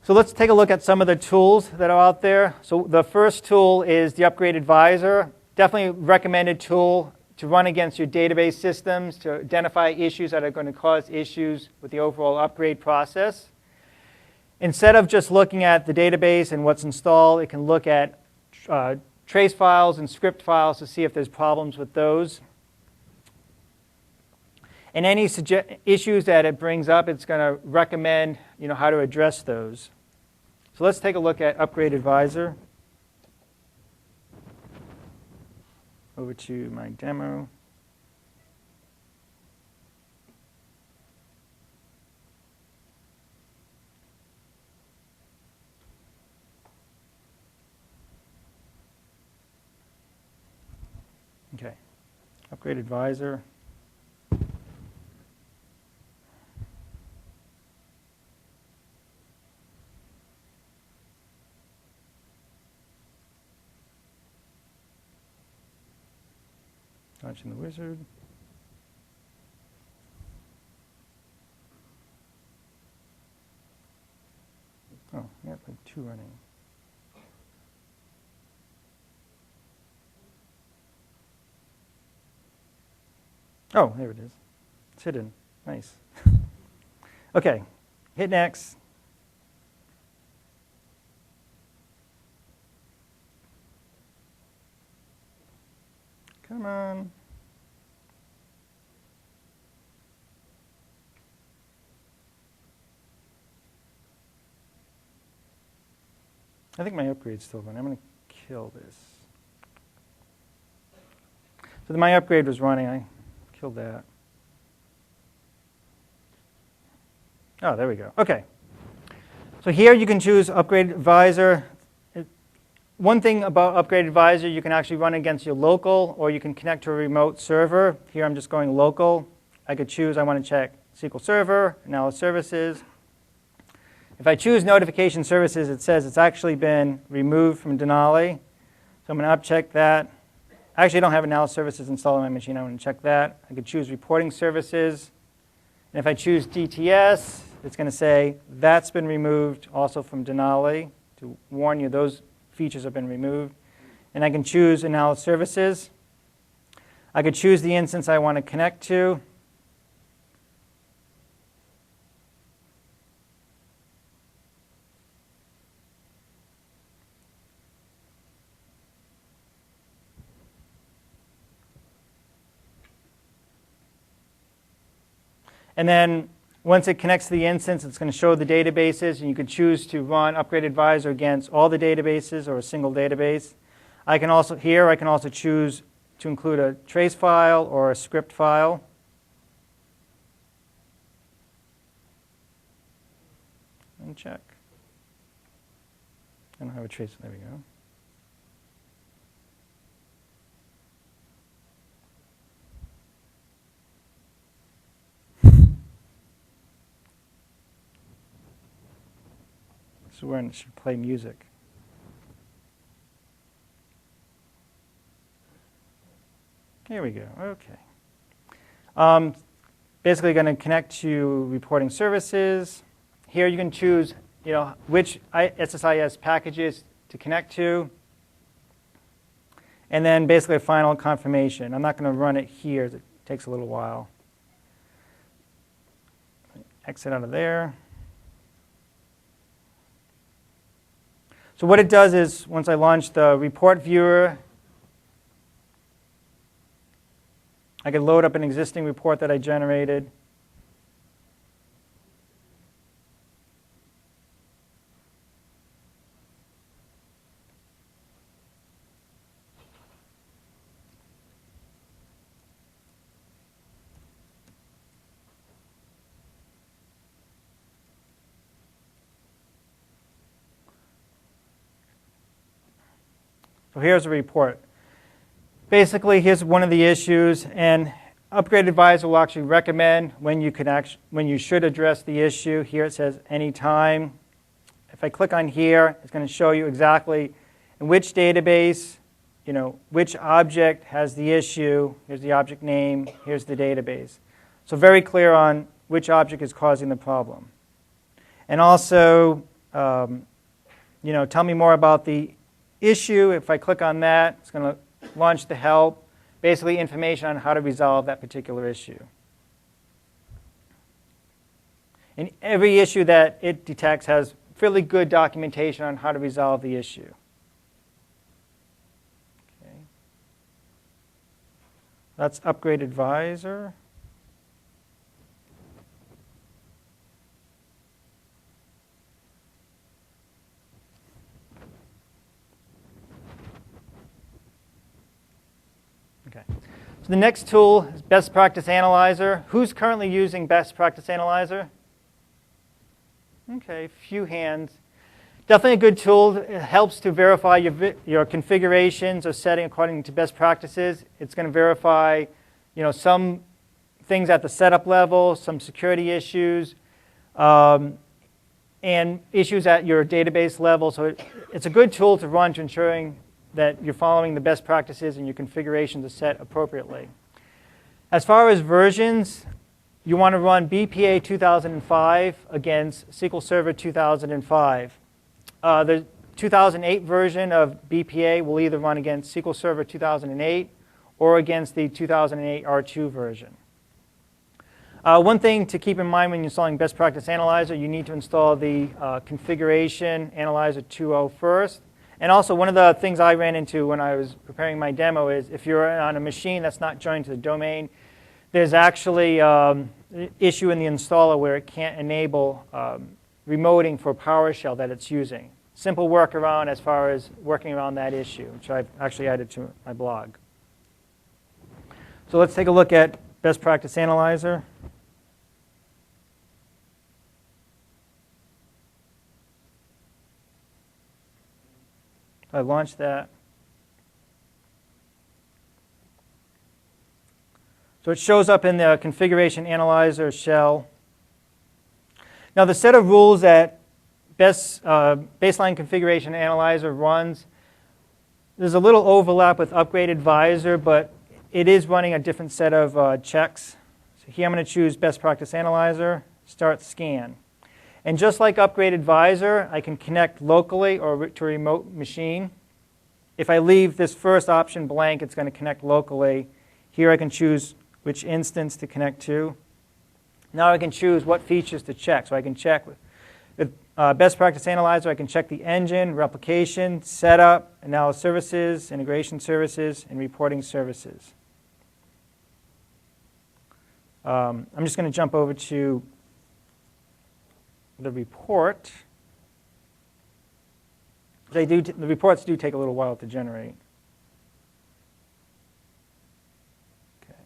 So let's take a look at some of the tools that are out there. So the first tool is the Upgrade Advisor. Definitely a recommended tool to run against your database systems to identify issues that are going to cause issues with the overall upgrade process. Instead of just looking at the database and what's installed, it can look at trace files and script files to see if there's problems with those. And any issues that it brings up, it's going to recommend how to address those. So let's take a look at Upgrade Advisor. Over to my demo. Okay, Upgrade Advisor. Launching the wizard. Oh, we have like 2 running. Oh, there it is. It's hidden. Nice. Okay, hit next. Come on. I think my upgrade's still running. I'm going to kill this. So my upgrade was running. I killed that. Oh, there we go. Okay. So here you can choose Upgrade Advisor. One thing about Upgrade Advisor, you can actually run against your local, or you can connect to a remote server. Here I'm just going local. I could choose I want to check SQL Server, Analysis Services. If I choose Notification Services, it says it's actually been removed from Denali. So I'm going to upcheck that. I actually don't have Analysis Services installed on my machine. I want to check that. I could choose Reporting Services. And if I choose DTS, it's going to say that's been removed also from Denali to warn you those features have been removed. And I can choose Analysis Services. I could choose the instance I want to connect to. And then once it connects to the instance, it's going to show the databases, and you can choose to run Upgrade Advisor against all the databases or a single database. I can also choose to include a trace file or a script file. And check. I don't have a trace. There we go. So we're going to play music. Here we go. Okay. Basically, going to connect to reporting services. Here you can choose, which SSIS packages to connect to, and then basically a final confirmation. I'm not going to run it here. It takes a little while. Exit out of there. So what it does is, once I launch the report viewer, I can load up an existing report that I generated. So here's a report. Basically, here's one of the issues, and Upgrade Advisor will actually recommend when you should address the issue. Here it says anytime. If I click on here, it's going to show you exactly in which database, which object has the issue. Here's the object name. Here's the database. So very clear on which object is causing the problem. And also, tell me more about the issue. If I click on that, it's going to launch the help, basically information on how to resolve that particular issue. And every issue that it detects has fairly good documentation on how to resolve the issue. Okay. That's Upgrade Advisor. Okay. So the next tool is Best Practice Analyzer. Who's currently using Best Practice Analyzer? Okay, few hands. Definitely a good tool. It helps to verify your configurations or setting according to best practices. It's going to verify, some things at the setup level, some security issues, and issues at your database level. So it's a good tool to run to ensuring that you're following the best practices and your configurations are set appropriately. As far as versions, you want to run BPA 2005 against SQL Server 2005. The 2008 version of BPA will either run against SQL Server 2008 or against the 2008 R2 version. One thing to keep in mind when you're installing Best Practice Analyzer, you need to install the Configuration Analyzer 2.0 first. And also, one of the things I ran into when I was preparing my demo is if you're on a machine that's not joined to the domain, there's actually an issue in the installer where it can't enable remoting for PowerShell that it's using. Simple workaround as far as working around that issue, which I've actually added to my blog. So let's take a look at Best Practice Analyzer. I launched that. So it shows up in the Configuration Analyzer shell. Now the set of rules that Baseline Configuration Analyzer runs, there's a little overlap with Upgrade Advisor, but it is running a different set of checks. So here I'm going to choose Best Practice Analyzer, Start Scan. And just like Upgrade Advisor, I can connect locally or to a remote machine. If I leave this first option blank, it's going to connect locally. Here I can choose which instance to connect to. Now I can choose what features to check. So I can check with Best Practice Analyzer, I can check the engine, replication, setup, analysis services, integration services, and reporting services. I'm just going to jump over to the report. The reports do take a little while to generate. Okay.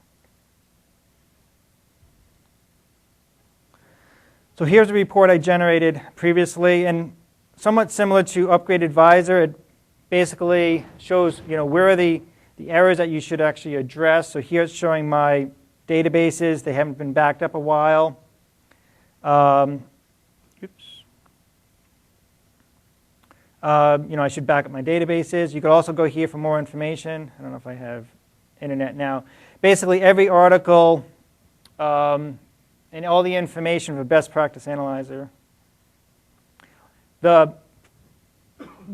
So here's a report I generated previously, and somewhat similar to Upgrade Advisor. It basically shows, where are the errors that you should actually address. So here it's showing my databases. They haven't been backed up a while. I should back up my databases. You could also go here for more information. I don't know if I have internet now. Basically, every article and all the information for Best Practice Analyzer.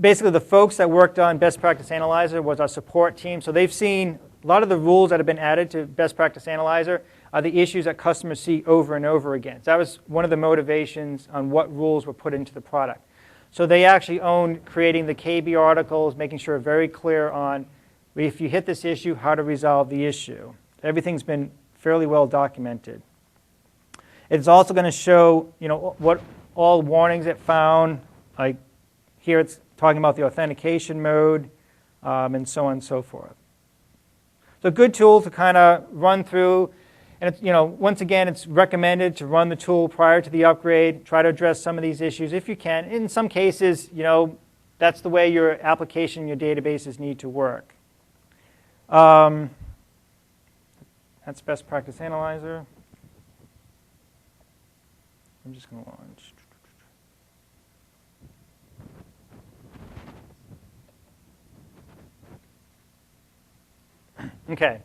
Basically, the folks that worked on Best Practice Analyzer was our support team. So they've seen a lot of the rules that have been added to Best Practice Analyzer are the issues that customers see over and over again. So that was one of the motivations on what rules were put into the product. So they actually own creating the KB articles, making sure very clear on if you hit this issue, how to resolve the issue. Everything's been fairly well documented. It's also going to show, what all warnings it found. Like here, it's talking about the authentication mode, and so on and so forth. So a good tool to kind of run through. And it's, once again, it's recommended to run the tool prior to the upgrade. Try to address some of these issues if you can. In some cases, that's the way your application, your databases need to work. That's Best Practice Analyzer. I'm just going to launch. Okay.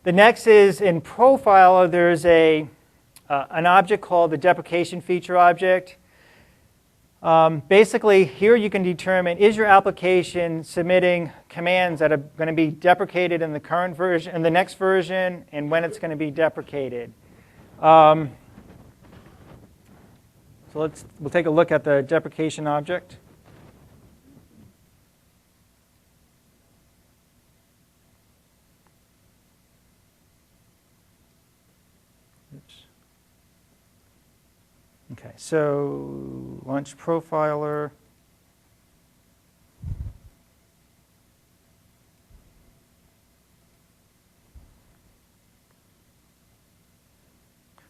The next is in Profiler, there's an object called the deprecation feature object. Basically, here you can determine, is your application submitting commands that are going to be deprecated in the current version, in the next version, and when it's going to be deprecated. So we'll take a look at the deprecation object. Okay, so launch Profiler.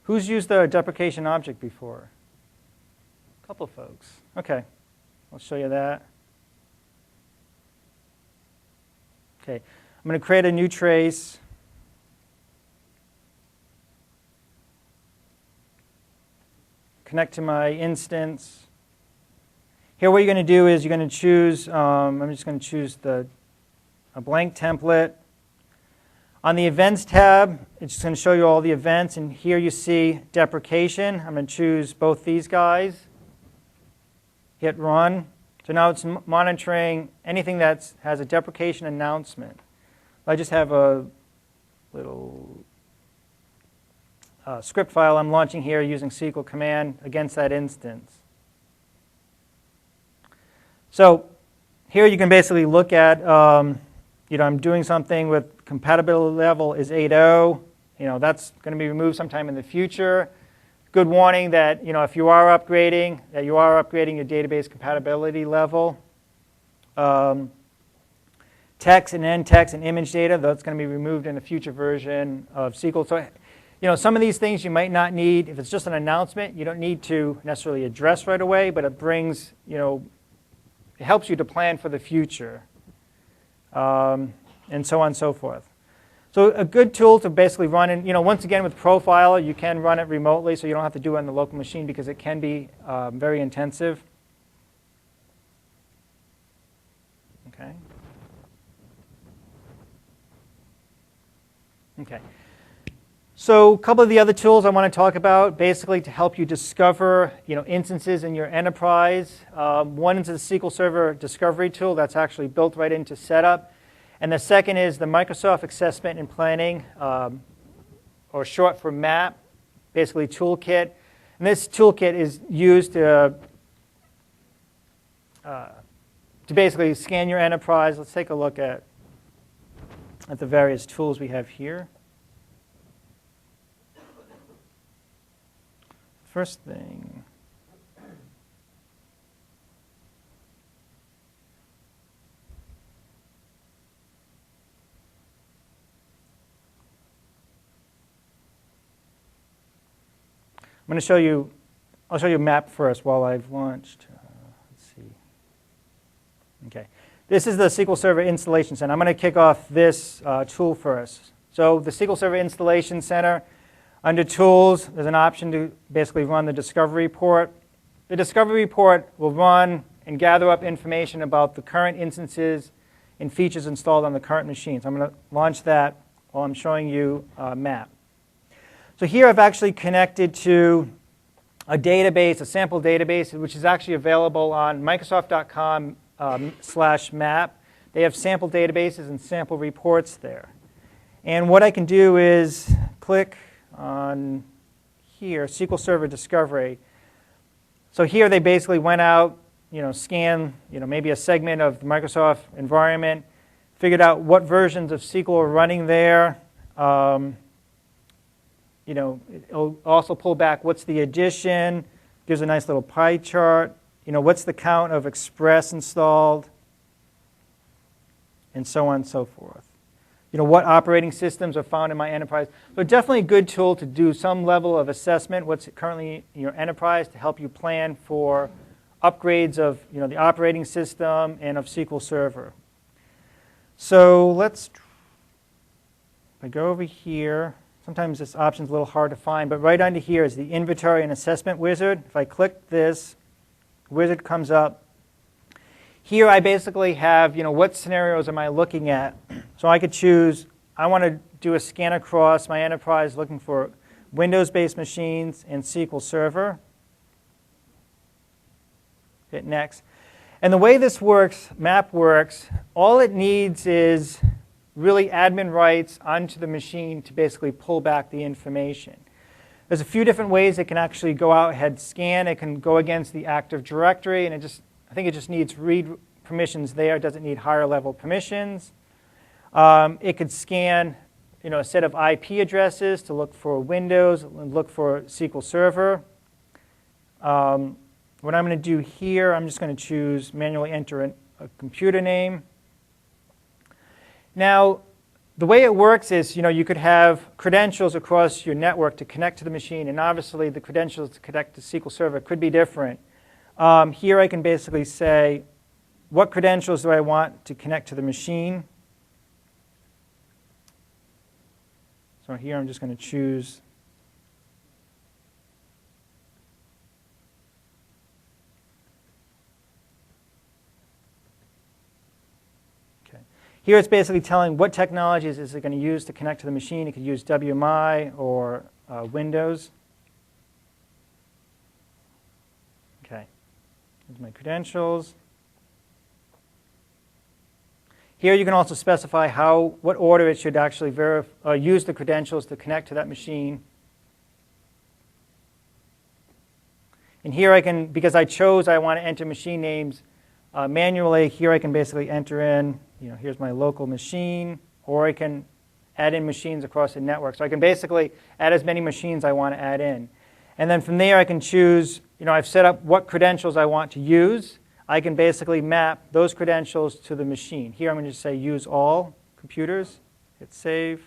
Who's used the deprecation object before? A couple of folks. Okay, I'll show you that. Okay, I'm going to create a new trace. Connect to my instance. Here what you're going to do is you're going to choose, I'm just going to choose a blank template. On the Events tab, it's just going to show you all the events, and here you see deprecation. I'm going to choose both these guys. Hit Run. So now it's monitoring anything that has a deprecation announcement. I just have a little script file I'm launching here using SQL command against that instance. So here you can basically look at, I'm doing something with compatibility level is 8.0. That's going to be removed sometime in the future. Good warning that, if you are upgrading, that you are upgrading your database compatibility level. Text and end text and image data, that's going to be removed in a future version of SQL. So, some of these things you might not need. If it's just an announcement, you don't need to necessarily address right away, but it brings, it helps you to plan for the future, and so on and so forth. So a good tool to basically run in, once again with Profiler, you can run it remotely, so you don't have to do it on the local machine because it can be very intensive. Okay. Okay. So a couple of the other tools I want to talk about, basically to help you discover, instances in your enterprise. One is the SQL Server Discovery tool that's actually built right into Setup. And the second is the Microsoft Assessment and Planning, or short for MAP, basically toolkit. And this toolkit is used to basically scan your enterprise. Let's take a look at the various tools we have here. First thing. I'm going to show you, I'll show you a map first while I've launched. Let's see. Okay. This is the SQL Server Installation Center. I'm going to kick off this tool first. So the SQL Server Installation Center, under Tools, there's an option to basically run the Discovery Report. The Discovery Report will run and gather up information about the current instances and features installed on the current machines. I'm going to launch that while I'm showing you a map. So here I've actually connected to a database, a sample database, which is actually available on Microsoft.com/map. They have sample databases and sample reports there. And what I can do is click on here, SQL Server Discovery. So here they basically went out, scanned, maybe a segment of the Microsoft environment, figured out what versions of SQL are running there. It'll also pull back what's the addition, gives a nice little pie chart, what's the count of Express installed, and so on and so forth. What operating systems are found in my enterprise. So definitely a good tool to do some level of assessment, what's currently in your enterprise, to help you plan for upgrades of the operating system and of SQL Server. So if I go over here, sometimes this option is a little hard to find, but right under here is the Inventory and Assessment Wizard. If I click this, wizard comes up. Here I basically have, what scenarios am I looking at? So I could choose, I want to do a scan across my enterprise looking for Windows-based machines and SQL Server. Hit Next. And the way this works, map works, all it needs is really admin rights onto the machine to basically pull back the information. There's a few different ways it can actually go out ahead scan. It can go against the Active Directory, and I think it just needs read permissions there. It doesn't need higher level permissions. It could scan a set of IP addresses to look for Windows and look for SQL Server. What I'm going to do here, I'm just going to choose manually enter a computer name. Now, the way it works is, you could have credentials across your network to connect to the machine, and obviously the credentials to connect to SQL Server could be different. Here I can basically say, what credentials do I want to connect to the machine? So here I'm just going to choose Here it's basically telling what technologies is it going to use to connect to the machine. It could use WMI or Windows. Okay, here's my credentials. Here you can also specify what order it should actually use the credentials to connect to that machine. And here I can, because I chose I want to enter machine names manually, here I can basically enter in, here's my local machine, or I can add in machines across the network. So I can basically add as many machines I want to add in. And then from there I can choose, I've set up what credentials I want to use. I can basically map those credentials to the machine. Here I'm going to just say use all computers, hit save,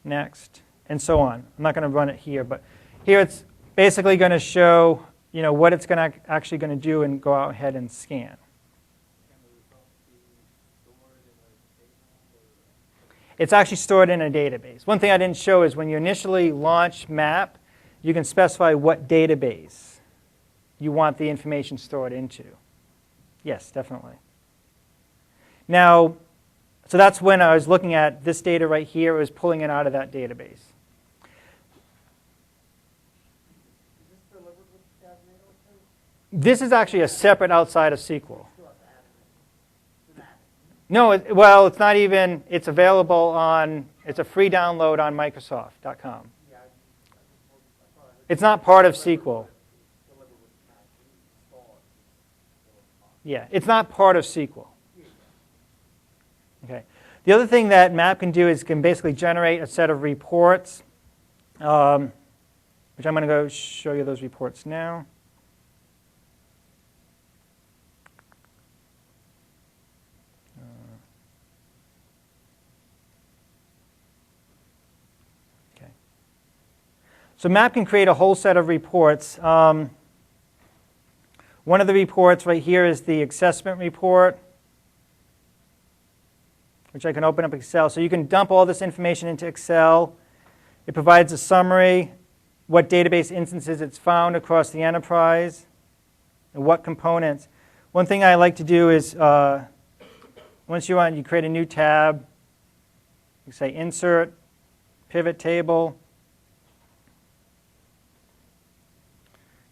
next, and so on. I'm not going to run it here, but here it's basically going to show what it's actually going to do and go out ahead and scan. It's actually stored in a database. One thing I didn't show is when you initially launch MAP, you can specify what database you want the information stored into. Yes, definitely. Now, so that's when I was looking at this data right here. It was pulling it out of that database. This is actually a separate outside of SQL. No, well, it's not even, it's available on, it's a free download on Microsoft.com. It's not part of SQL. Yeah, it's not part of SQL. Okay. The other thing that MAP can do is can basically generate a set of reports, which I'm going to go show you those reports now. So MAP can create a whole set of reports. One of the reports right here is the assessment report, which I can open up Excel. So you can dump all this information into Excel. It provides a summary, what database instances it's found across the enterprise, and what components. One thing I like to do is, once you create a new tab. You say Insert, Pivot Table.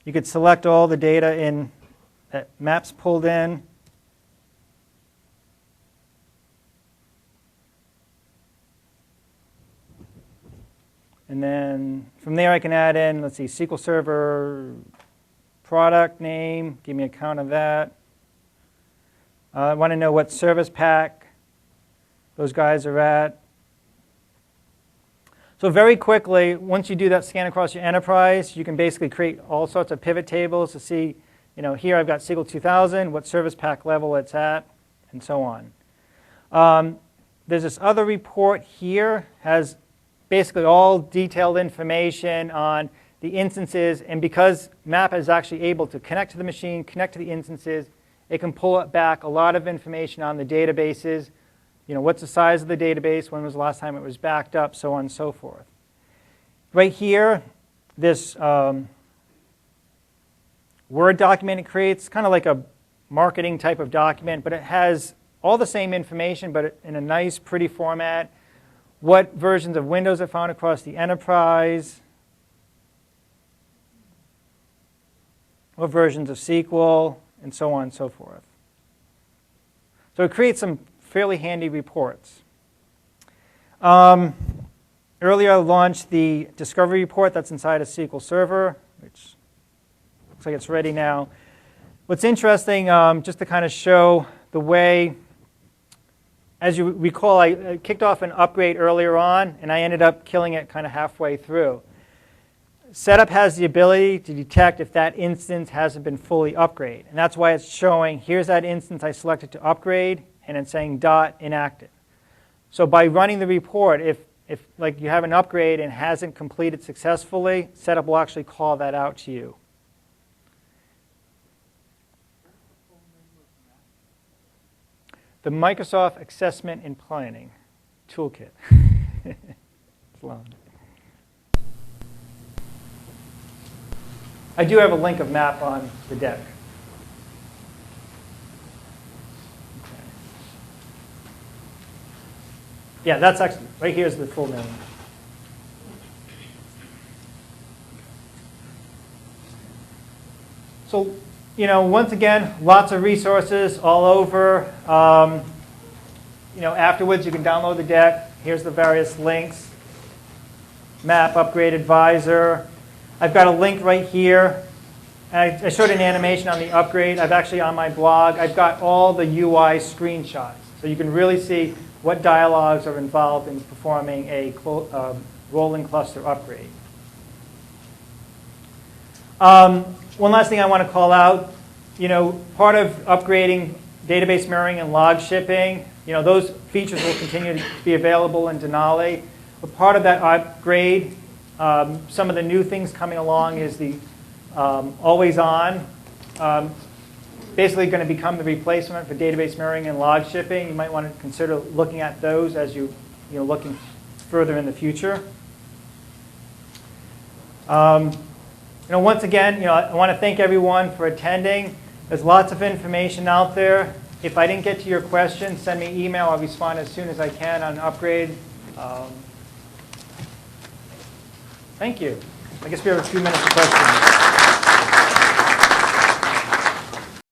You could select all the data that MAP's pulled in. And then from there I can add in, let's see, SQL Server product name, give me a count of that. I want to know what service pack those guys are at. So very quickly, once you do that scan across your enterprise, you can basically create all sorts of pivot tables to see, here I've got SQL 2000, what service pack level it's at, and so on. There's this other report here, has basically all detailed information on the instances, and because MAP is actually able to connect to the machine, connect to the instances, it can pull back a lot of information on the databases. What's the size of the database, when was the last time it was backed up, so on and so forth. Right here, this Word document it creates, kind of like a marketing type of document, but it has all the same information, but in a nice, pretty format. What versions of Windows are found across the enterprise, what versions of SQL, and so on and so forth. So it creates some fairly handy reports. Earlier I launched the discovery report that's inside a SQL Server, which looks like it's ready now. What's interesting, just to kind of show the way, as you recall, I kicked off an upgrade earlier on, and I ended up killing it kind of halfway through. Setup has the ability to detect if that instance hasn't been fully upgraded, and that's why it's showing, here's that instance I selected to upgrade, and it's saying .inactive. So by running the report, if like you have an upgrade and hasn't completed successfully, setup will actually call that out to you. The Microsoft Assessment and Planning Toolkit. It's long. I do have a link of MAP on the deck. Yeah, that's actually, right here's the full name. So, once again, lots of resources all over. Afterwards you can download the deck. Here's the various links. MAP Upgrade Advisor. I've got a link right here And I showed an animation on the upgrade. I've actually, on my blog, I've got all the UI screenshots. So you can really see what dialogues are involved in performing a rolling cluster upgrade. One last thing I want to call out, part of upgrading database mirroring and log shipping, those features will continue to be available in Denali. But part of that upgrade, some of the new things coming along is the always on. Basically going to become the replacement for database mirroring and log shipping. You might want to consider looking at those as you're looking further in the future. Once again, I want to thank everyone for attending. There's lots of information out there. If I didn't get to your question, send me an email. I'll respond as soon as I can on an upgrade. Thank you. I guess we have a few minutes for questions.